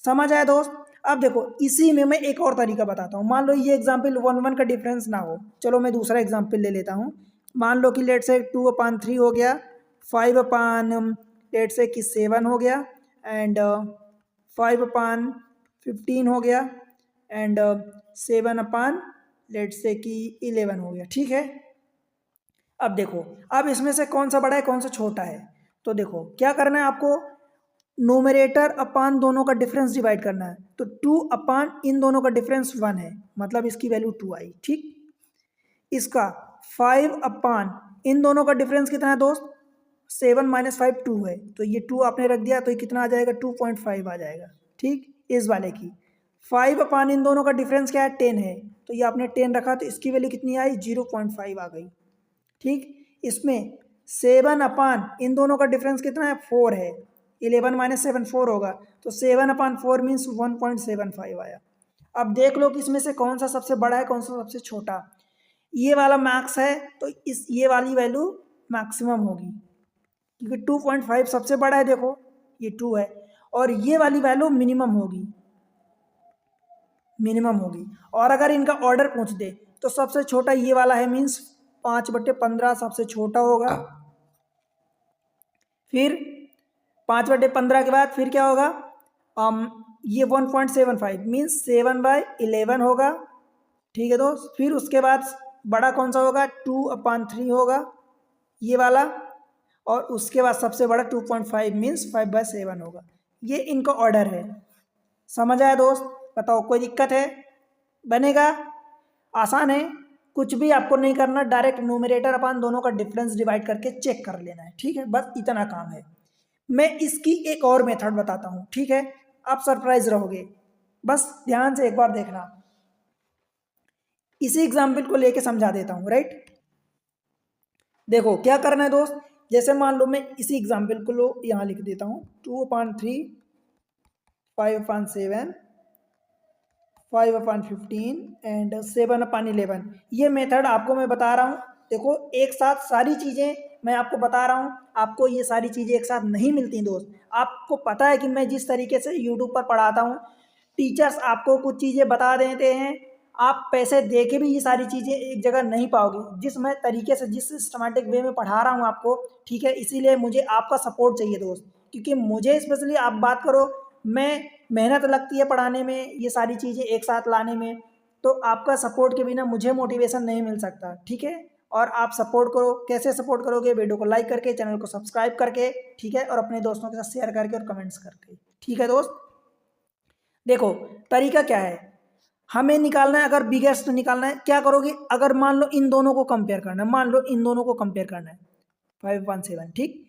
समझ आया दोस्त? अब देखो इसी में मैं एक और तरीका बताता हूँ। मान लो ये एग्जाम्पल 1 का डिफरेंस ना हो, चलो मैं दूसरा एग्जाम्पल ले लेता हूँ। मान लो कि लेट से 2/3 हो गया, 5 लेट से कि 7 हो गया, एंड 5/15 हो गया, एंड 7 लेट से कि 11 हो गया। ठीक है, अब देखो, अब इसमें से कौन सा बड़ा है कौन सा छोटा है, तो देखो क्या करना है आपको, नोमरेटर अपान दोनों का डिफरेंस डिवाइड करना है। तो 2 अपान इन दोनों का डिफरेंस 1 है, मतलब इसकी वैल्यू 2 आई। ठीक, इसका 5 अपान इन दोनों का डिफरेंस कितना है दोस्त, 7 माइनस 5 2 है, तो ये 2 आपने रख दिया तो ये कितना आ जाएगा 2.5 आ जाएगा। ठीक, इस वाले की 5 अपान इन दोनों का डिफरेंस क्या है 10 है, तो ये आपने 10 रखा तो इसकी वैल्यू कितनी आई 0.5 आ गई। ठीक, इसमें 7 अपान इन दोनों का डिफरेंस कितना है 4 है, 11 माइनस 7 4 होगा, तो 7/4 मीन्स 1.75 आया। अब देख लो कि इसमें से कौन सा सबसे बड़ा है कौन सा सबसे छोटा। ये वाला मैक्स है तो इस ये वाली वैल्यू मैक्सिमम होगी, क्योंकि 2.5 सबसे बड़ा है, देखो ये 2 है, और ये वाली वैल्यू मिनिमम होगी। और अगर इनका ऑर्डर पूछ दे तो सबसे छोटा ये वाला है, मीन्स 5/15 सबसे छोटा होगा, फिर 5/15 के बाद फिर क्या होगा, ये 1.75 मीन्स 7/11 होगा। ठीक है दोस्त, फिर उसके बाद बड़ा कौन सा होगा 2/3 होगा ये वाला, और उसके बाद सबसे बड़ा 2.5 मीन्स 5/7 होगा। ये इनका ऑर्डर है। समझ आया दोस्त? बताओ कोई दिक्कत है? बनेगा, आसान है, कुछ भी आपको नहीं करना, डायरेक्ट न्यूमरेटर अपान दोनों का डिफरेंस डिवाइड करके चेक कर लेना है। ठीक है, बस इतना काम है। मैं इसकी एक और मेथड बताता हूँ, ठीक है, आप सरप्राइज रहोगे, बस ध्यान से एक बार देखना। इसी एग्जाम्पल को लेके समझा देता हूँ। राइट, देखो क्या करना है दोस्त, जैसे मान लो मैं इसी एग्जाम्पल को लो यहाँ लिख देता हूँ 2/3 5/7 5/15 एंड 7/11। ये मेथड आपको मैं बता रहा हूँ। देखो एक साथ सारी चीज़ें मैं आपको बता रहा हूँ, आपको ये सारी चीज़ें एक साथ नहीं मिलती दोस्त। आपको पता है कि मैं जिस तरीके से यूट्यूब पर पढ़ाता हूँ, टीचर्स आपको कुछ चीज़ें बता देते हैं, आप पैसे दे के भी ये सारी चीज़ें एक जगह नहीं पाओगे, जिस मैं तरीके से जिस सिस्टमेटिक वे में पढ़ा रहा हूँ आपको। ठीक है, इसीलिए मुझे आपका सपोर्ट चाहिए दोस्त, क्योंकि मुझे स्पेशली आप बात करो, मैं मेहनत लगती है पढ़ाने में, ये सारी चीज़ें एक साथ लाने में, तो आपका सपोर्ट के बिना मुझे मोटिवेशन नहीं मिल सकता। ठीक है, और आप सपोर्ट करो, कैसे सपोर्ट करोगे, वीडियो को लाइक करके, चैनल को सब्सक्राइब करके, ठीक है, और अपने दोस्तों के साथ शेयर करके और कमेंट्स करके। ठीक है दोस्त, देखो तरीका क्या है, हमें निकालना है, अगर बिगेस्ट निकालना है क्या करोगे, अगर मान लो इन दोनों को कंपेयर करना है, मान लो इन दोनों को कंपेयर करना है 5/7। ठीक,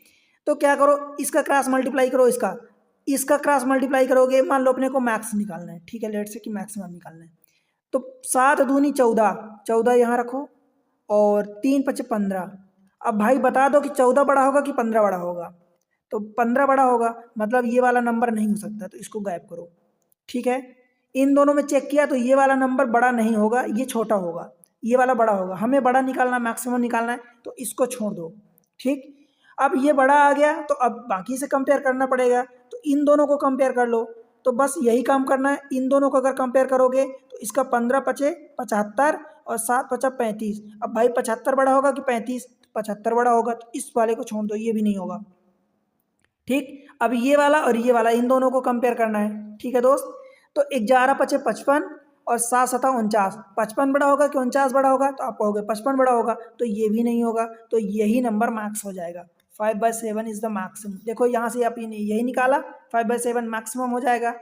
तो क्या करो, इसका क्रॉस मल्टीप्लाई करो इसका, इसका क्रॉस मल्टीप्लाई करोगे, मान लो अपने को मैक्स निकालना है, ठीक है, लेट से कि मैक्सिमम निकालना है, तो 7 दूनी 14, 14 यहाँ रखो और 3 पचे 15। अब भाई बता दो कि 14 बड़ा होगा कि 15 बड़ा होगा, तो 15 बड़ा होगा, मतलब ये वाला नंबर नहीं हो सकता, तो इसको गायब करो, ठीक है। इन दोनों में चेक किया तो ये वाला नंबर बड़ा नहीं होगा, ये छोटा होगा, ये वाला बड़ा होगा, हमें बड़ा निकालना, मैक्सिमम निकालना है, तो इसको छोड़ दो, ठीक। अब ये बड़ा आ गया तो अब बाकी से कंपेयर करना पड़ेगा, तो इन दोनों को कंपेयर कर लो, तो बस यही काम करना है। इन दोनों को अगर कंपेयर करोगे तो इसका 15 पचे 75 और 7 पचा 35। अब भाई 75 बड़ा होगा कि 35? 75 बड़ा होगा, तो इस वाले को छोड़ दो, ये भी नहीं होगा, ठीक। अब ये वाला और ये वाला, इन दोनों को कंपेयर करना है, ठीक है दोस्त। तो 11 पचे 55 और 7 सता 49, 55 बड़ा होगा कि 49 बड़ा होगा? तो आप कहोगे 55 बड़ा होगा, तो ये भी नहीं होगा, तो यही नंबर मैक्स हो जाएगा। 5/7 इज द मैक्सिमम। देखो यहाँ से आप यही निकाला, 5/7 मैक्सिमम हो जाएगा।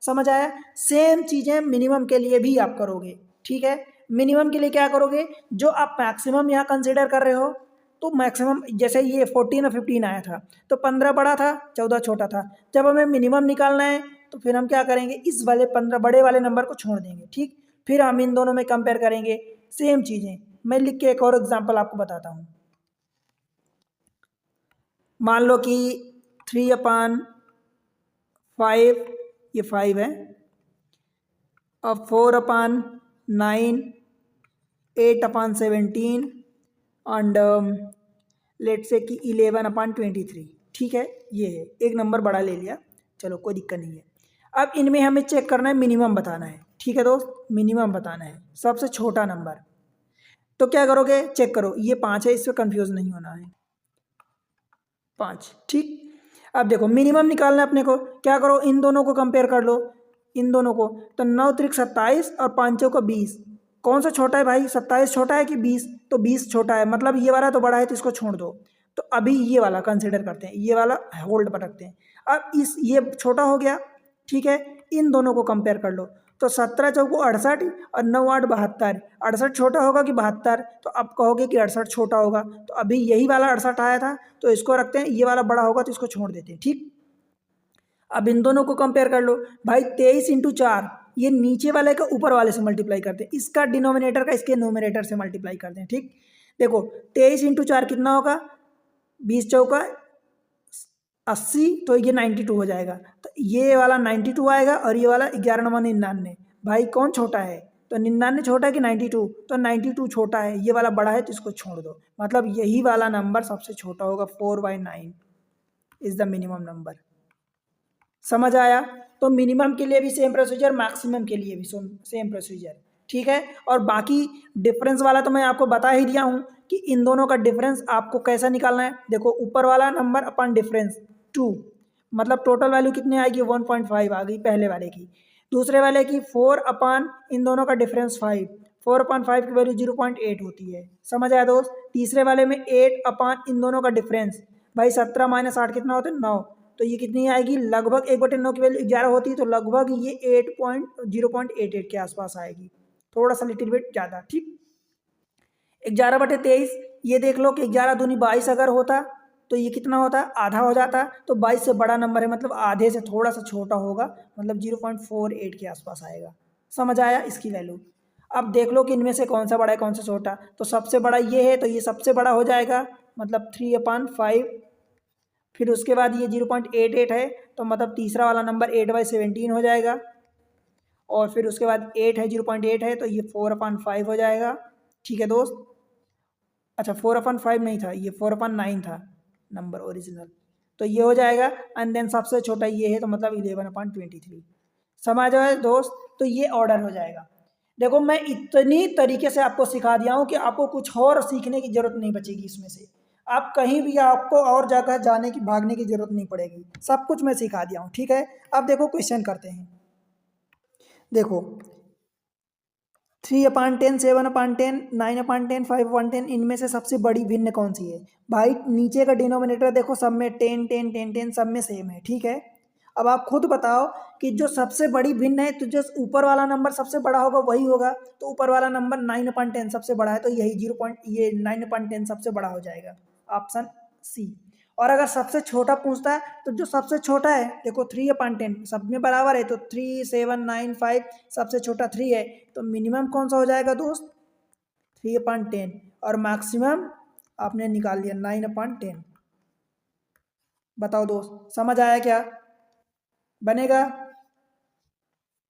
समझ आया? सेम चीज़ें मिनिमम के लिए भी आप करोगे, ठीक है। मिनिमम के लिए क्या करोगे, जो आप मैक्सिमम यहाँ कंसिडर कर रहे हो, तो मैक्सिमम जैसे ये 14 और 15 आया था, तो 15 बड़ा था, 14 छोटा था। जब हमें मिनिमम निकालना है तो फिर हम क्या करेंगे, इस वाले 15 बड़े वाले नंबर को छोड़ देंगे, ठीक। फिर हम इन दोनों में कंपेयर करेंगे सेम चीज़ें। मैं लिख के एक और एग्जांपल आपको बताता हूँ। मान लो कि 3/5, ये 5 है, अब 4/9, 8/17 एंड लेट से कि 11/23, ठीक है। ये है, एक नंबर बड़ा ले लिया, चलो कोई दिक्कत नहीं है। अब इनमें हमें चेक करना है, मिनिमम बताना है, ठीक है दोस्त, मिनिमम बताना है, सबसे छोटा नंबर। तो क्या करोगे, चेक करो, ये 5 है, इससे कंफ्यूज नहीं होना है, 5, ठीक। अब देखो मिनिमम निकालना है अपने को, क्या करो, इन दोनों को कंपेयर कर लो, इन दोनों को, तो 9 त्रिक 27 और 5 चौका 20। कौन सा छोटा है भाई, 27 छोटा है कि 20? तो 20 छोटा है, मतलब ये वाला तो बड़ा है, तो इसको छोड़ दो। तो अभी ये वाला कंसिडर करते हैं, ये वाला होल्ड पर रखते हैं। अब ये छोटा हो गया, ठीक है। इन दोनों को कंपेयर कर लो, तो 17 चौको 68 और 9 8 72। 68 छोटा होगा कि 72? तो अब कहोगे कि 68 छोटा होगा, तो अभी यही वाला 68 आया था, तो इसको रखते हैं, ये वाला बड़ा होगा तो इसको छोड़ देते हैं, ठीक। अब इन दोनों को कंपेयर कर लो भाई, 23 इंटू 4, ये नीचे वाले का ऊपर वाले से मल्टीप्लाई करते हैं, इसका डिनोमिनेटर का इसके नोमिनेटर से मल्टीप्लाई करते हैं, ठीक। देखो 23 इंटू 4 कितना होगा, 20 चौका 80, तो ये 92 हो जाएगा। तो ये वाला 92 आएगा और ये वाला 11 नंबर 99। भाई कौन छोटा है, तो 99 छोटा है कि 92? तो 92 छोटा है, ये वाला बड़ा है, तो इसको छोड़ दो, मतलब यही वाला नंबर सबसे छोटा होगा। 4/9 इज द मिनिमम नंबर। समझ आया? तो मिनिमम के लिए भी सेम प्रोसीजर, मैक्सिमम के लिए भी सेम प्रोसीजर, ठीक है। और बाकी डिफरेंस वाला तो मैं आपको बता ही दिया हूँ कि इन दोनों का डिफरेंस आपको कैसा निकालना है। देखो ऊपर वाला नंबर अपन डिफरेंस 2, मतलब टोटल वैल्यू कितनी आएगी, 1.5 आ गई पहले वाले की। दूसरे वाले की 4 अपान इन दोनों का डिफरेंस 5, 4/5 की वैल्यू 0.8 होती है। समझ आया दोस्त? तीसरे वाले में 8 अपान इन दोनों का डिफरेंस, भाई 17 माइनस 8 कितना होता है, 9। तो ये कितनी आएगी, लगभग 1/9 की वैल्यू 11 होती है, तो लगभग ये 0.88 के आसपास आएगी, थोड़ा सा लिटिल बिट ज़्यादा, ठीक। 11/23, ये देख लो कि 11 दूनी 22 अगर होता तो ये कितना होता, आधा हो जाता। तो 22 से बड़ा नंबर है, मतलब आधे से थोड़ा सा छोटा होगा, मतलब 0.48 के आसपास आएगा। समझ आया इसकी वैल्यू? अब देख लो कि इनमें से कौन सा बड़ा है कौन सा छोटा। तो सबसे बड़ा ये है, तो ये सबसे बड़ा हो जाएगा, मतलब 3/5। फिर उसके बाद ये 0.88 है, तो मतलब तीसरा वाला नंबर 8/17 हो जाएगा। और फिर उसके बाद 8 है, 0.8 है, तो ये 4/5 हो जाएगा, ठीक है दोस्त। अच्छा 4/5 नहीं था, ये 4/9 था नंबर ओरिजिनल, तो ये हो जाएगा। एंड देन सबसे छोटा ये है, तो मतलब 11/23। समझ आए दोस्त? तो ये ऑर्डर हो जाएगा। देखो मैं इतनी तरीके से आपको सिखा दिया हूँ कि आपको कुछ और सीखने की ज़रूरत नहीं बचेगी इसमें से। आप कहीं भी, आपको और जगह जाने की, भागने की ज़रूरत नहीं पड़ेगी, सब कुछ मैं सिखा दिया हूँ, ठीक है। अब देखो क्वेश्चन करते हैं। देखो 3/10, 7/10, 9/10, 5/10, इनमें से सबसे बड़ी भिन्न कौन सी है? भाई नीचे का डिनोमिनेटर देखो, सब में 10 10 10 10 सब में सेम है, ठीक है। अब आप खुद बताओ कि जो सबसे बड़ी भिन्न है, तो जो ऊपर वाला नंबर सबसे बड़ा होगा वही होगा। तो ऊपर वाला नंबर 9/10 सबसे बड़ा है, तो यही 0. ये 9/10 सबसे बड़ा हो जाएगा, ऑप्शन सी। और अगर सबसे छोटा पूछता है तो जो सबसे छोटा है देखो 3/10 सब में बराबर है, तो 3, 7, 9, 5 सबसे छोटा 3 है, तो मिनिमम कौन सा हो जाएगा दोस्त 3/10 और मैक्सिमम आपने निकाल लिया 9/10। बताओ दोस्त समझ आया क्या? बनेगा?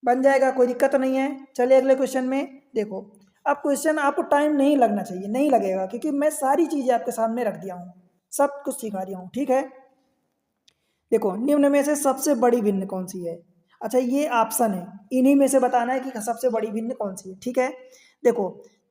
बन जाएगा, कोई दिक्कत नहीं है। चलिए अगले क्वेश्चन में देखो। अब क्वेश्चन आपको टाइम नहीं लगना चाहिए, नहीं लगेगा क्योंकि मैं सारी चीज़ें आपके सामने रख दिया हूँ, सब कुछ सिखा दिया हूँ, ठीक है। देखो निम्न में से सबसे बड़ी भिन्न कौन सी है? अच्छा ये ऑप्शन है, इन्हीं में से बताना है कि सबसे बड़ी भिन्न कौन सी है, ठीक है। देखो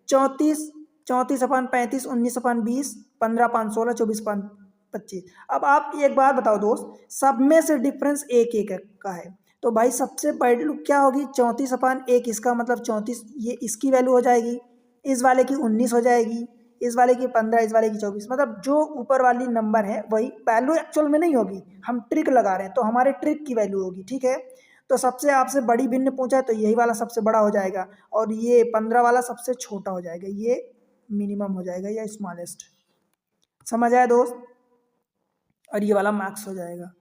34, 34/35, 19/20, 15/16, 24/25। अब आप एक बात बताओ दोस्त, सब में से डिफरेंस एक एक का है, तो भाई सबसे बड़ी क्या होगी 34/1, इसका मतलब 34, ये इसकी वैल्यू हो जाएगी, इस वाले की 19 हो जाएगी, इस वाले की 15, इस वाले की 24, मतलब जो ऊपर वाली नंबर है वही वैल्यू एक्चुअल में नहीं होगी, हम ट्रिक लगा रहे हैं तो हमारे ट्रिक की वैल्यू होगी, ठीक है। तो सबसे आपसे बड़ी भिन्न पूछा है तो यही वाला सबसे बड़ा हो जाएगा, और ये 15 वाला सबसे छोटा हो जाएगा, ये मिनिमम हो जाएगा या स्मॉलेस्ट। समझ आया दोस्त? और ये वाला मैक्स हो जाएगा।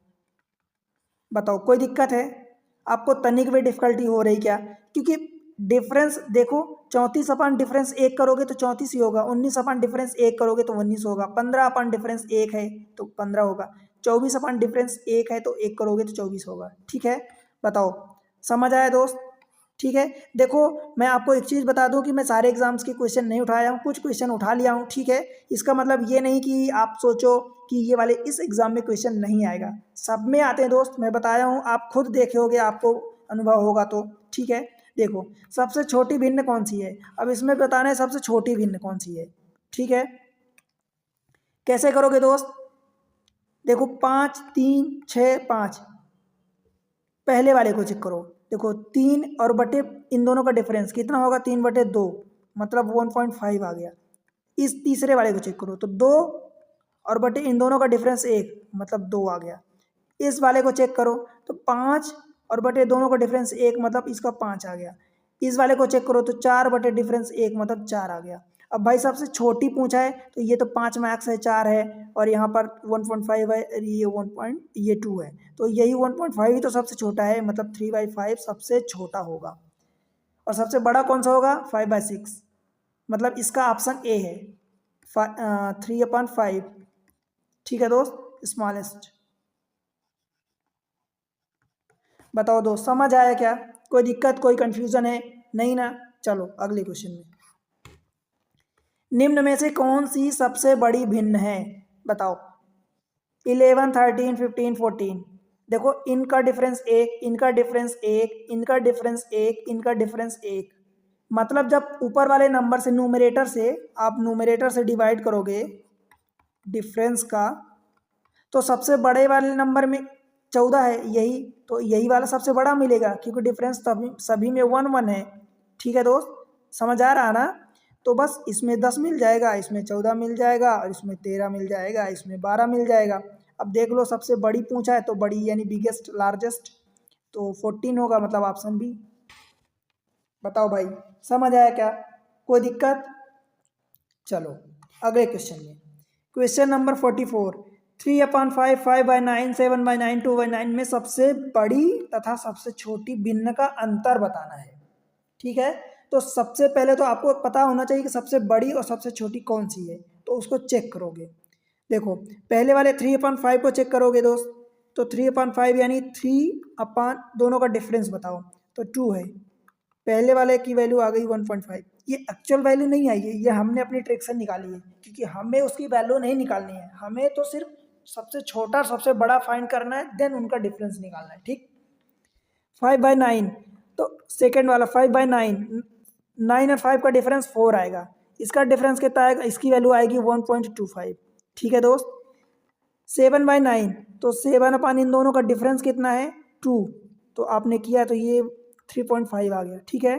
बताओ कोई दिक्कत है आपको? तनिक भी डिफिकल्टी हो रही क्या? क्योंकि डिफरेंस देखो 34 अपन डिफरेंस एक करोगे तो 34 ही होगा, 19 अपन डिफरेंस एक करोगे तो 19 होगा, 15 अपन डिफरेंस एक है तो 15 होगा, 24 अपन डिफरेंस एक है तो एक करोगे तो 24 होगा, ठीक है। बताओ समझ आया दोस्त? ठीक है। देखो मैं आपको एक चीज़ बता दूं कि मैं सारे एग्जाम्स के क्वेश्चन नहीं उठाया हूँ, कुछ क्वेश्चन उठा लिया हूँ, ठीक है। इसका मतलब ये नहीं कि आप सोचो कि ये वाले इस एग्जाम में क्वेश्चन नहीं आएगा, सब में आते हैं दोस्त, मैं बताया हूँ, आप खुद देखे होगे, आपको अनुभव होगा तो, ठीक है। देखो सबसे छोटी भिन्न कौन सी है, अब इसमें बताना है सबसे छोटी भिन्न कौन सी है, ठीक है। कैसे करोगे दोस्त? देखो 5, 3, 6, 5, पहले वाले को चेक करो। देखो 3 और बटे इन दोनों का डिफरेंस कितना होगा, 3/2, मतलब 1.5 आ गया। इस तीसरे वाले को चेक करो तो 2 और बटे इन दोनों का डिफरेंस 1, मतलब 2 आ गया। इस वाले को चेक करो तो 5 और बटे दोनों का डिफरेंस 1, मतलब इसका 5 आ गया। इस वाले को चेक करो तो 4 बटे डिफरेंस 1, मतलब 4 आ गया। अब भाई सबसे छोटी पूछा है तो ये तो 5 मैक्स है, 4 है, और यहाँ पर 1.5 है, ये 2 है, तो यही 1.5 ही तो सबसे छोटा है, मतलब 3/5 सबसे छोटा होगा। और सबसे बड़ा कौन सा होगा 5/6, मतलब इसका ऑप्शन ए है 3/5, ठीक है दोस्त, स्मॉलेस्ट। बताओ दोस्त समझ आया क्या? कोई दिक्कत, कोई कंफ्यूजन है? नहीं ना? चलो अगले क्वेश्चन में। निम्न में से कौन सी सबसे बड़ी भिन्न है? बताओ 11, 13, 15, 14। देखो इनका डिफरेंस एक, इनका डिफरेंस एक, इनका डिफरेंस एक, इनका डिफरेंस एक, मतलब जब ऊपर वाले नंबर से न्यूमरेटर से आप न्यूमरेटर से डिवाइड करोगे डिफरेंस का, तो सबसे बड़े वाले नंबर में 14 है, यही तो यही वाला सबसे बड़ा मिलेगा क्योंकि डिफरेंस तभी सभी में 1 1 है, ठीक है दोस्त, समझ आ रहा ना? तो बस इसमें 10 मिल जाएगा, इसमें 14 मिल जाएगा, और इसमें 13 मिल जाएगा, इसमें 12 मिल जाएगा। अब देख लो सबसे बड़ी पूछा है तो बड़ी यानी बिगेस्ट लार्जेस्ट, तो 14 होगा, मतलब ऑप्शन बी। बताओ भाई समझ आया क्या? कोई दिक्कत? चलो अगले क्वेश्चन में, क्वेश्चन नंबर 44। 3/5, 5/9, 7/9, 2/9 में सबसे बड़ी तथा सबसे छोटी भिन्न का अंतर बताना है, ठीक है। तो सबसे पहले तो आपको पता होना चाहिए कि सबसे बड़ी और सबसे छोटी कौन सी है, तो उसको चेक करोगे। देखो पहले वाले 3/5 को चेक करोगे दोस्त, तो 3/5 यानी 3 दोनों का डिफरेंस बताओ, तो 2 है, पहले वाले की वैल्यू आ गई 1.5। ये एक्चुअल वैल्यू नहीं आई है, ये हमने अपनी ट्रिक से निकाली है, क्योंकि हमें उसकी वैल्यू नहीं निकालनी है, हमें तो सिर्फ सबसे छोटा सबसे बड़ा फाइंड करना है, देन उनका डिफरेंस निकालना है, ठीक। 5/9, तो सेकेंड वाला 5/9, 9 और 5 का डिफरेंस 4 आएगा, इसका डिफरेंस कितना आएगा, इसकी वैल्यू आएगी 1.25, ठीक है दोस्त। 7/9, तो 7 इन दोनों का डिफरेंस कितना है 2, तो आपने किया तो ये 3.5 आ गया, ठीक है।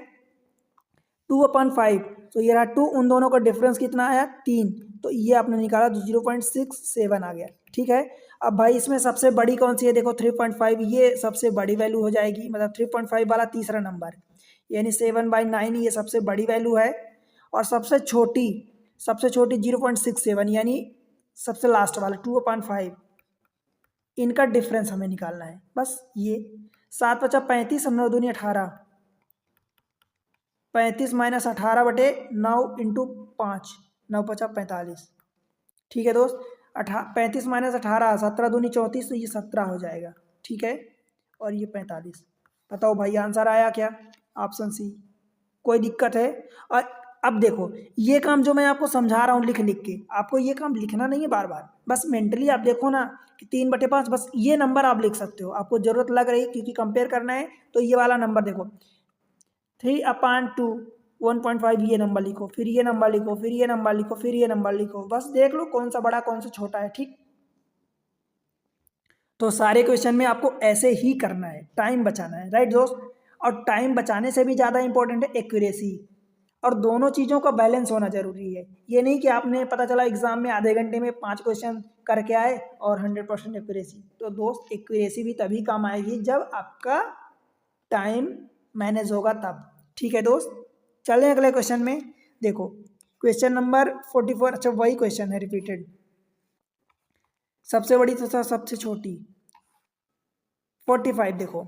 2/5, तो ये रहा 2, उन दोनों का डिफरेंस कितना आया 3, तो ये आपने निकाला तो 0.67 आ गया, ठीक है। अब भाई इसमें सबसे बड़ी कौन सी है, देखो 3.5, ये सबसे बड़ी वैल्यू हो जाएगी, मतलब 3.5 वाला तीसरा नंबर, यानी 7/9 ये सबसे बड़ी वैल्यू है, और सबसे छोटी 0.67 यानी सबसे लास्ट वाला 2/5, इनका डिफरेंस हमें निकालना है, बस ये 7 पचा 35 और 9 दूनी 18, 35 माइनस 18 बटे 9 इंटू 5, 9 पचा 45। ठीक है दोस्त, 35 माइनस 18, 17 दूनी 34, तो ये 17 हो जाएगा। ठीक है, और ये 45। बताओ भाई आंसर आया क्या? Option C. कोई दिक्कत है? और अब देखो, ये काम जो मैं आपको समझा रहा हूँ लिख लिख के, आपको ये काम लिखना नहीं है बार बार, बस मेंटली आप देखो ना कि 3/5, बस ये नंबर आप लिख सकते हो। आपको जरूरत लग रही है क्योंकि कंपेयर करना है, तो ये वाला नंबर देखो 3/2 1.5, ये नंबर लिखो, फिर ये नंबर लिखो, फिर ये नंबर लिखो, फिर ये नंबर लिखो, बस देख लो कौन सा बड़ा कौन सा छोटा है। ठीक, तो सारे क्वेश्चन में आपको ऐसे ही करना है, टाइम बचाना है, राइट दोस्त। और टाइम बचाने से भी ज़्यादा इंपॉर्टेंट है एक्यूरेसी, और दोनों चीज़ों का बैलेंस होना जरूरी है। ये नहीं कि आपने पता चला एग्जाम में आधे घंटे में 5 क्वेश्चन करके आए और 100% एक्यूरेसी। तो दोस्त एक्यूरेसी भी तभी काम आएगी जब आपका टाइम मैनेज होगा तब। ठीक है दोस्त, चलें अगले क्वेश्चन में। देखो क्वेश्चन नंबर 44, अच्छा वही क्वेश्चन है रिपीटेड, सबसे बड़ी तथा सबसे छोटी। 45 देखो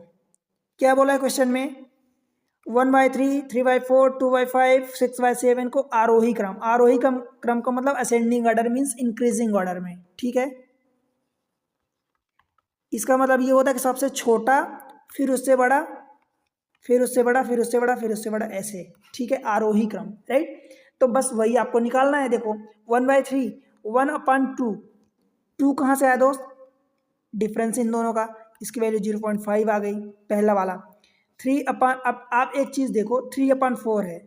क्या बोला है क्वेश्चन में, 1/3, 3/4, 2/5, 6/7 को आरोही क्रम, आरोही क्रम का मतलब ascending order means increasing order में। ठीक है, इसका मतलब ये होता है कि सबसे छोटा, फिर उससे बड़ा, फिर उससे बड़ा, फिर उससे बड़ा, फिर उससे बड़ा, ऐसे। ठीक है, आरोही क्रम, राइट। तो बस वही आपको निकालना है। देखो 1/3, 1/2, 2 कहाँ से आया दोस्त? डिफरेंस इन दोनों का, इसकी वैल्यू 0.5 आ गई, पहला वाला। 3/, अब आप एक चीज़ देखो, 3/4 है,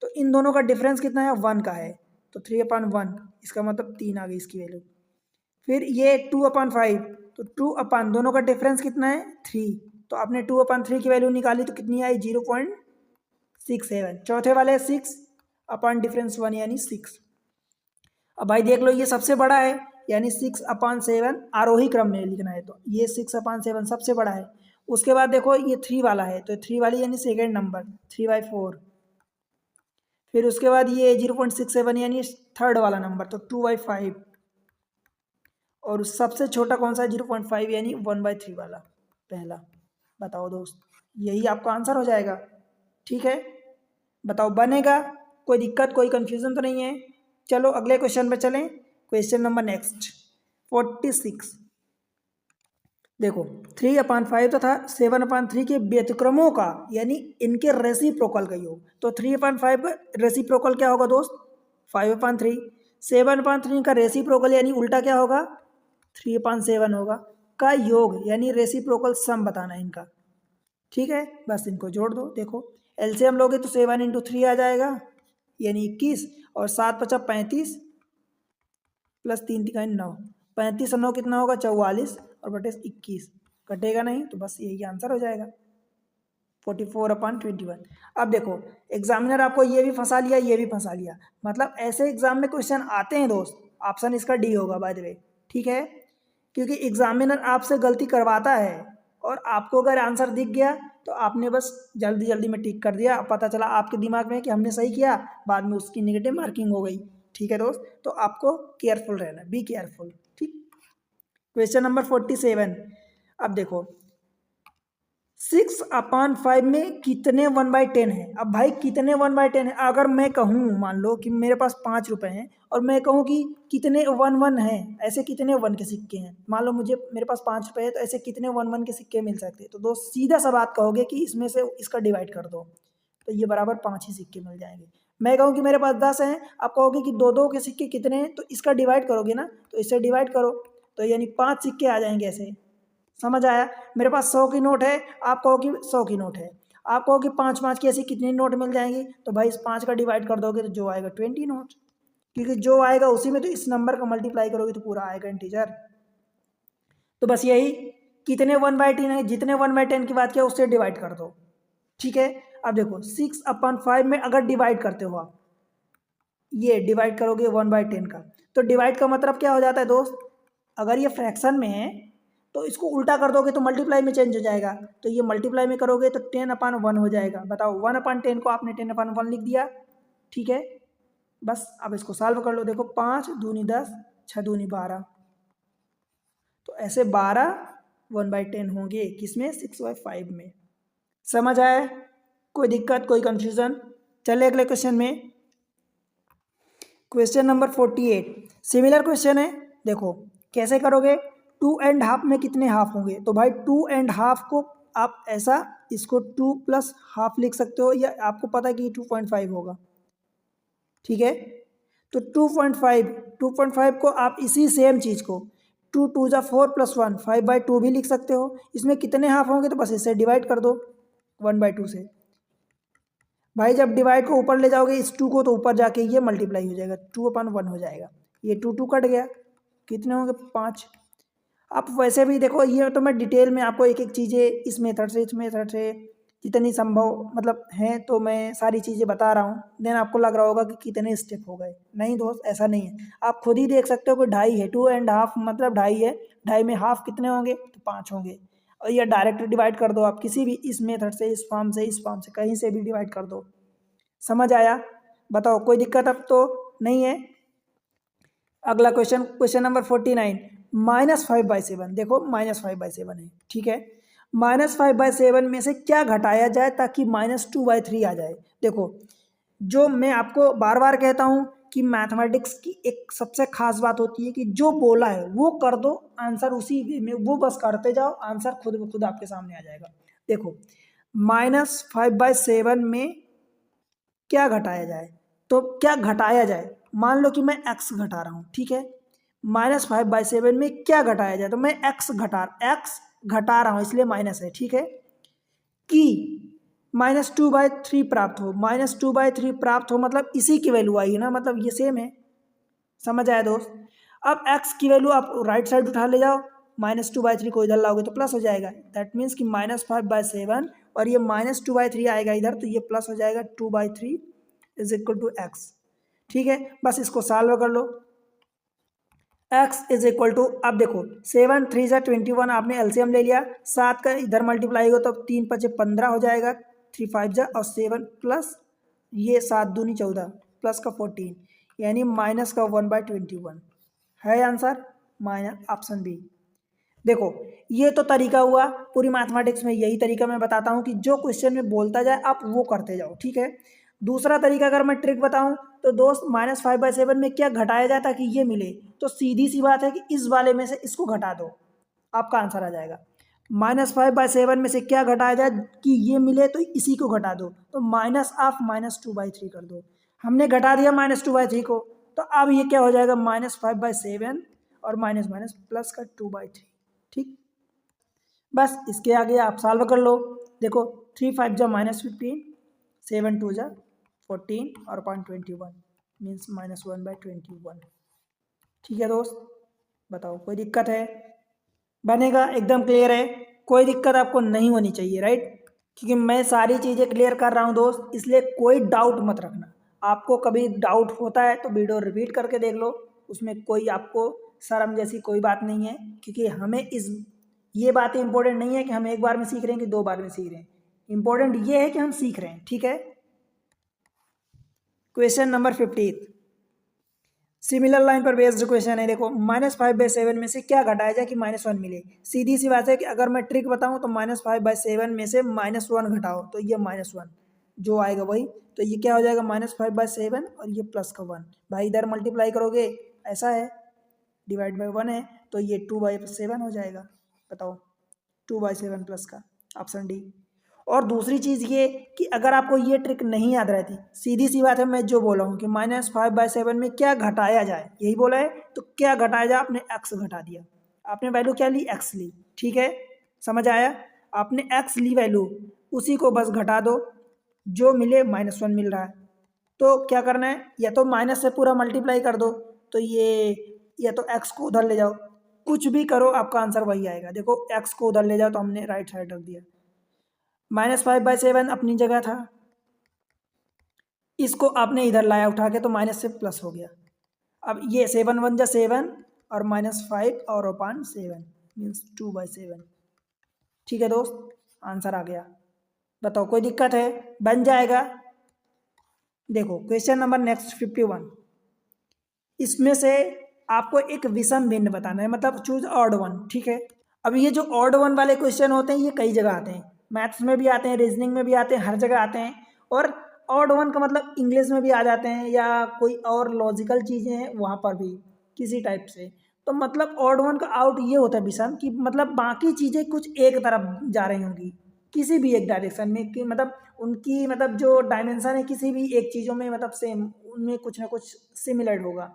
तो इन दोनों का डिफरेंस कितना है? 1 का है, तो 3/1, इसका मतलब 3 आ गई इसकी वैल्यू। फिर ये 2/5, तो 2 दोनों का डिफरेंस कितना है? 3, तो आपने 2/3 की वैल्यू निकाली तो कितनी आई? 0.67। चौथे वाले 6 अपॉन डिफरेंस 1 यानी 6। अब भाई देख लो, ये सबसे बड़ा है यानी 6/7 आरोही क्रम में लिखना है, तो ये 6/7 सबसे बड़ा है। उसके बाद देखो ये 3 वाला है, तो 3 वाली यानी सेकेंड नंबर 3/4। फिर उसके बाद ये 0.67 यानी थर्ड वाला नंबर, तो 2/5। और सबसे छोटा कौन सा है? 0.5 यानी 1/3 वाला, पहला। बताओ दोस्त, यही आपका आंसर हो जाएगा। ठीक है, बताओ बनेगा? कोई दिक्कत, कोई कंफ्यूजन तो नहीं है? चलो अगले क्वेश्चन पे चलें। Question number next 46। देखो 3/5 तथा 7/3 के व्यतिक्रमों का यानी इनके रेसिप्रोकल का योग। तो 3/5 का रेसिप्रोकल क्या होगा दोस्त? 5/3। 7/3 का रेसिप्रोकल यानी उल्टा क्या होगा? 3/7 होगा, का योग यानी रेसिप्रोकल सम बताना है इनका। ठीक है, बस इनको जोड़ दो। देखो एलसीएम लोगे तो 7 × 3 आ जाएगा यानी 21, और 7×5 = 35 प्लस 3×3 = 9, 35 और 9 कितना होगा? 44, और बटे 21, कटेगा नहीं, तो बस यही आंसर हो जाएगा 44/21। अब देखो एग्जामिनर आपको ये भी फंसा लिया, ये भी फंसा लिया, मतलब ऐसे एग्जाम में क्वेश्चन आते हैं दोस्त। ऑप्शन इसका डी होगा बाय द वे। ठीक है, क्योंकि एग्जामिनर आपसे गलती करवाता है, और आपको अगर आंसर दिख गया तो आपने बस जल्दी जल्दी में टिक कर दिया, पता चला आपके दिमाग में कि हमने सही किया, बाद में उसकी नेगेटिव मार्किंग हो गई। ठीक है दोस्त, तो आपको केयरफुल रहना, बी केयरफुल। ठीक, क्वेश्चन नंबर 47। अब देखो 6/5 में कितने 1/10 है? अब भाई कितने 1/10 है? अगर मैं कहूँ, मान लो कि मेरे पास 5 रुपए हैं, और मैं कहूँ कि कितने 1 हैं, ऐसे कितने 1 के सिक्के हैं? मान लो मुझे, मेरे पास 5 रुपए है, तो ऐसे कितने 1 के सिक्के मिल सकते हैं? तो दोस्त सीधा सा बात कहोगे कि इसमें से इसका डिवाइड कर दो, तो ये बराबर 5 ही सिक्के मिल जाएंगे। मैं कहूँ कि मेरे पास 10 हैं, आप कहोगे कि 2-2 के सिक्के कितने हैं, तो इसका डिवाइड करोगे ना, तो इससे डिवाइड करो, तो यानी 5 सिक्के आ जाएंगे ऐसे। समझ आया? मेरे पास 100 की नोट है, आप कहो कि 100 की नोट है, आप कहो कि 5-5 की ऐसी कितनी नोट मिल जाएंगी, तो भाई इस 5 का डिवाइड कर दोगे तो जो आएगा 20 नोट, क्योंकि जो आएगा उसी में तो इस नंबर का मल्टीप्लाई करोगे तो पूरा आएगा इंटीजर। तो बस यही, कितने 1/10 है, जितने 1/10 की बात किया उससे डिवाइड कर दो। ठीक है, अब देखो 6/5 में अगर डिवाइड करते हो आप, ये डिवाइड करोगे 1/10 का, तो डिवाइड का मतलब क्या हो जाता है दोस्त? अगर ये फ्रैक्शन में है तो इसको उल्टा कर दोगे तो मल्टीप्लाई में चेंज हो जाएगा, तो ये मल्टीप्लाई में करोगे तो 10/1 हो जाएगा। बताओ 1/10 को आपने 10/1 लिख दिया। ठीक है, बस अब इसको सॉल्व कर लो। देखो 5 दूनी 10, 6 दूनी 12, तो ऐसे 12 1/10 होंगे किसमें 6/5 में। समझ आया? कोई दिक्कत, कोई कंफ्यूजन? चले अगले क्वेश्चन में। क्वेश्चन नंबर 48 सिमिलर क्वेश्चन है। देखो कैसे करोगे, 2.5 में कितने हाफ होंगे, तो भाई 2.5 को आप ऐसा इसको 2 + हाफ लिख सकते हो, या आपको पता है कि 2.5 होगा, ठीक है। तो 2.5 को आप इसी सेम चीज़ को 2 2 जा 4 + 1 5/2 भी लिख सकते हो। इसमें कितने हाफ होंगे, तो बस इससे डिवाइड कर दो 1/2 से। भाई जब डिवाइड को ऊपर ले जाओगे इस 2 को, तो ऊपर जाके ये मल्टीप्लाई हो जाएगा, 2/1 हो जाएगा। ये 2 कट गया, कितने होंगे 5। आप वैसे भी देखो, ये तो मैं डिटेल में आपको एक एक चीज़ें इस मेथड से जितनी संभव मतलब हैं, तो मैं सारी चीज़ें बता रहा हूँ। देन आपको लग रहा होगा कि कितने स्टेप हो गए। नहीं दोस्त, ऐसा नहीं है। आप खुद ही देख सकते हो कि 2.5 है, 2.5 मतलब 2.5 है, 2.5 में हाफ कितने होंगे, तो 5 होंगे। और ये डायरेक्ट डिवाइड कर दो आप किसी भी इस मेथड से, इस फॉर्म से, इस फॉर्म से, कहीं से भी डिवाइड कर दो। समझ आया? बताओ कोई दिक्कत अब तो नहीं है? अगला क्वेश्चन, क्वेश्चन नंबर 49 -5/7। देखो -5/7 है, ठीक है। -5/7 में से क्या घटाया जाए ताकि -2/3 आ जाए। देखो जो मैं आपको बार बार कहता हूँ कि मैथमेटिक्स की एक सबसे खास बात होती है कि जो बोला है वो कर दो, आंसर उसी वे में वो बस करते जाओ, आंसर खुद ब खुद आपके सामने आ जाएगा। देखो -5/7 में क्या घटाया जाए, तो क्या घटाया जाए, मान लो कि मैं x घटा रहा हूँ, ठीक है। -5/7 में क्या घटाया जाए, तो मैं x घटा रहा हूँ इसलिए माइनस है, ठीक है। कि -2/3 प्राप्त हो, -2/3 प्राप्त हो मतलब इसी की वैल्यू आई है ना, मतलब ये सेम है। समझ आया दोस्त? अब x की वैल्यू आप राइट साइड उठा ले जाओ, -2/3 को इधर लाओगे तो प्लस हो जाएगा। दैट मीन्स कि -5/7 और ये -2/3 आएगा इधर, तो ये प्लस हो जाएगा 2/3 इज इक्वल टू x, ठीक है। बस इसको सॉल्व कर लो। x इज इक्वल टू, अब देखो 7 3 जा 21, आपने एलसीएम ले लिया, 7 का इधर मल्टीप्लाई हो तो 3 × 5 = 15 हो जाएगा, 3 5 जा और 7 प्लस ये 7 दूनी 14 प्लस का 14, यानी माइनस का 1/21 है आंसर, माइनस ऑप्शन बी। देखो ये तो तरीका हुआ, पूरी मैथमेटिक्स में यही तरीका मैं बताता हूँ कि जो क्वेश्चन में बोलता जाए आप वो करते जाओ, ठीक है। दूसरा तरीका अगर मैं ट्रिक बताऊं तो दोस्त -5/7 में क्या घटाया जाए ताकि ये मिले, तो सीधी सी बात है कि इस वाले में से इसको घटा दो, आपका आंसर आ जाएगा। -5/7 में से क्या घटाया जाए कि ये मिले, तो इसी को घटा दो, तो माइनस ऑफ -2/3 कर दो। हमने घटा दिया -2/3 को, तो अब ये क्या हो जाएगा, -5/7 और माइनस माइनस प्लस का 2/3, ठीक। बस इसके आगे आप सॉल्व कर लो। देखो 3 5 जा -15, 7 2 जा 14 और 0.21 मीन्स -1/21, ठीक है दोस्त। बताओ कोई दिक्कत है? बनेगा, एकदम क्लियर है, कोई दिक्कत आपको नहीं होनी चाहिए, राइट। क्योंकि मैं सारी चीज़ें क्लियर कर रहा हूँ दोस्त, इसलिए कोई डाउट मत रखना। आपको कभी डाउट होता है तो वीडियो रिपीट करके देख लो, उसमें कोई आपको शर्म जैसी कोई बात नहीं है। क्योंकि हमें ये बातें इंपॉर्टेंट नहीं है कि हम एक बार में सीख रहे हैं कि 2 बार में सीख रहे हैं, इंपॉर्टेंट ये है कि हम सीख रहे हैं, ठीक है। क्वेश्चन नंबर 50 सिमिलर लाइन पर बेस्ड क्वेश्चन है। देखो -5/7 में से क्या घटाया जाए कि -1 मिले। सीधी सी बात है कि अगर मैं ट्रिक बताऊं तो -5/7 में से -1 घटाओ, तो ये -1 जो आएगा वही, तो ये क्या हो जाएगा -5/7 और ये प्लस का 1। भाई इधर मल्टीप्लाई करोगे ऐसा है, डिवाइड बाई 1 है, तो ये 2/7 हो जाएगा। बताओ 2/7 प्लस का, ऑप्शन डी। और दूसरी चीज़ ये कि अगर आपको ये ट्रिक नहीं याद रहती, सीधी सी बात है, मैं जो बोला हूँ कि -5/7 में क्या घटाया जाए, यही बोला है, तो क्या घटाया जाए, आपने x घटा दिया, आपने वैल्यू क्या ली, x ली, ठीक है। समझ आया? आपने x ली वैल्यू, उसी को बस घटा दो, जो मिले -1 मिल रहा है, तो क्या करना है, या तो माइनस से पूरा मल्टीप्लाई कर दो, तो ये, या तो x को उधर ले जाओ, कुछ भी करो आपका आंसर वही आएगा। देखो x को उधर ले जाओ तो हमने राइट साइड रख दिया, -5/7 अपनी जगह था, इसको आपने इधर लाया उठा के, तो माइनस से प्लस हो गया। अब ये 7 1 जा 7 और -5 और अपान 7 मीन्स 2/7, ठीक है दोस्त, आंसर आ गया। बताओ कोई दिक्कत है? बन जाएगा। देखो क्वेश्चन नंबर नेक्स्ट 51, इसमें से आपको एक विषम भिन्न बताना है, मतलब चूज ऑड वन, ठीक है। अब ये जो ऑड वन वाले क्वेश्चन होते हैं ये कई जगह आते हैं, मैथ्स में भी आते हैं, रीजनिंग में भी आते हैं, हर जगह आते हैं। और ऑड वन का मतलब इंग्लिश में भी आ जाते हैं या कोई और लॉजिकल चीज़ें हैं वहाँ पर भी किसी टाइप से। तो मतलब ऑड वन का आउट ये होता है विषम कि मतलब बाकी चीज़ें कुछ एक तरफ जा रही होंगी किसी भी एक डायरेक्शन में, कि मतलब उनकी मतलब जो डायमेंशन है किसी भी एक चीज़ों में मतलब सेम, उनमें कुछ ना कुछ सिमिलर होगा।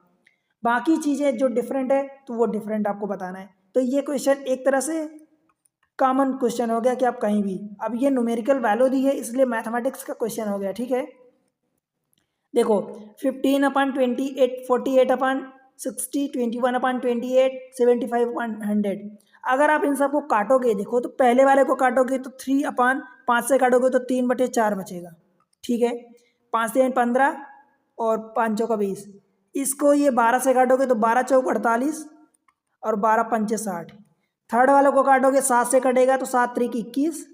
बाकी चीज़ें जो डिफरेंट है तो वो डिफरेंट आपको बताना है। तो ये क्वेश्चन एक तरह से कॉमन क्वेश्चन हो गया कि आप कहीं भी, अब ये न्यूमेरिकल वैल्यू दी है इसलिए मैथमेटिक्स का क्वेश्चन हो गया, ठीक है। देखो 15/28, 48/60, 21/28, 75/100। अगर आप इन सबको काटोगे, देखो तो पहले वाले को काटोगे तो 3/5 से काटोगे तो 3/4 बचेगा, ठीक है। 5×3 = 15 और 5×4 = 20। इसको ये 12 से काटोगे तो 12×4 = 48 और 12×5 = 60। थर्ड वाले को काटोगे 7 से कटेगा तो 7×3 = 21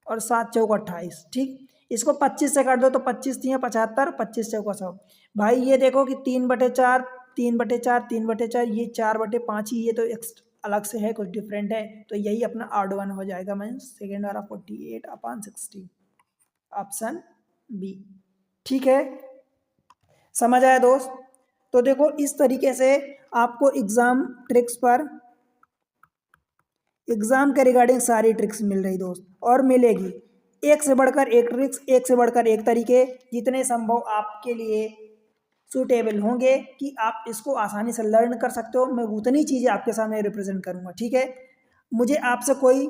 और 7×4 = 28, ठीक। इसको 25 से काट दो तो 25×3 = 75, 25×4 = 100। भाई ये देखो कि 3/4, 3/4, 3/4, ये 4/5 ही, ये तो अलग से है, कुछ डिफरेंट है। तो यही अपना ऑड वन हो जाएगा, मीन्स सेकेंड वाला 48/60, ऑप्शन बी, ठीक है। समझ आया दोस्त? तो देखो इस तरीके से आपको एग्जाम के रिगार्डिंग सारी ट्रिक्स मिल रही दोस्त, और मिलेगी। एक से बढ़कर एक ट्रिक्स, एक से बढ़कर एक तरीके, जितने संभव आपके लिए सूटेबल होंगे कि आप इसको आसानी से लर्न कर सकते हो, मैं उतनी चीज़ें आपके सामने रिप्रेजेंट करूँगा, ठीक है। मुझे आपसे कोई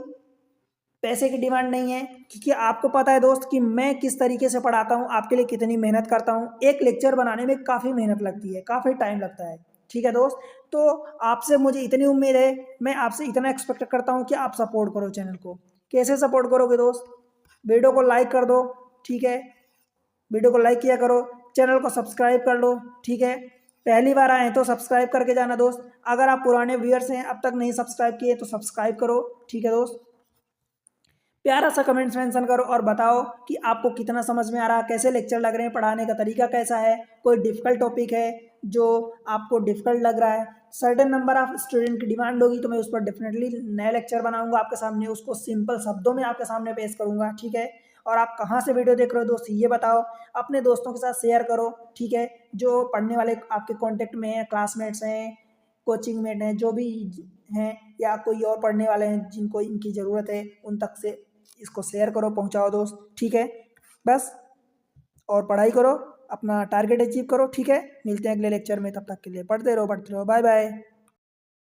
पैसे की डिमांड नहीं है, क्योंकि आपको पता है दोस्त कि मैं किस तरीके से पढ़ाता हूँ, आपके लिए कितनी मेहनत करता हूँ। एक लेक्चर बनाने में काफ़ी मेहनत लगती है, काफ़ी टाइम लगता है, ठीक है दोस्त। तो आपसे मुझे इतनी उम्मीद है, मैं आपसे इतना एक्सपेक्ट करता हूँ कि आप सपोर्ट करो चैनल को। कैसे सपोर्ट करोगे दोस्त? वीडियो को लाइक कर दो, ठीक है। वीडियो को लाइक किया करो, चैनल को सब्सक्राइब कर लो, ठीक है। पहली बार आए तो सब्सक्राइब करके जाना दोस्त। अगर आप पुराने व्यूअर्स हैं, अब तक नहीं सब्सक्राइब किए तो सब्सक्राइब करो, ठीक है दोस्त। प्यारा सा कमेंट्स मेंशन करो और बताओ कि आपको कितना समझ में आ रहा है, कैसे लेक्चर लग रहे हैं, पढ़ाने का तरीका कैसा है, कोई डिफ़िकल्ट टॉपिक है जो आपको डिफ़िकल्ट लग रहा है। सर्टेन नंबर ऑफ स्टूडेंट की डिमांड होगी तो मैं उस पर डेफिनेटली नया लेक्चर बनाऊंगा आपके सामने, उसको सिंपल शब्दों में आपके सामने पेश करूंगा, ठीक है। और आप कहाँ से वीडियो देख रहे हो दोस्त ये बताओ, अपने दोस्तों के साथ शेयर करो, ठीक है। जो पढ़ने वाले आपके कॉन्टेक्ट में हैं, क्लासमेट्स हैं, कोचिंग मेट हैं, जो भी हैं, या कोई और पढ़ने वाले हैं जिनको इनकी ज़रूरत है, उन तक से इसको शेयर करो, पहुंचाओ दोस्त, ठीक है। बस, और पढ़ाई करो, अपना टारगेट अचीव करो, ठीक है। मिलते हैं अगले लेक्चर में, तब तक के लिए पढ़ते रहो, बाय बाय।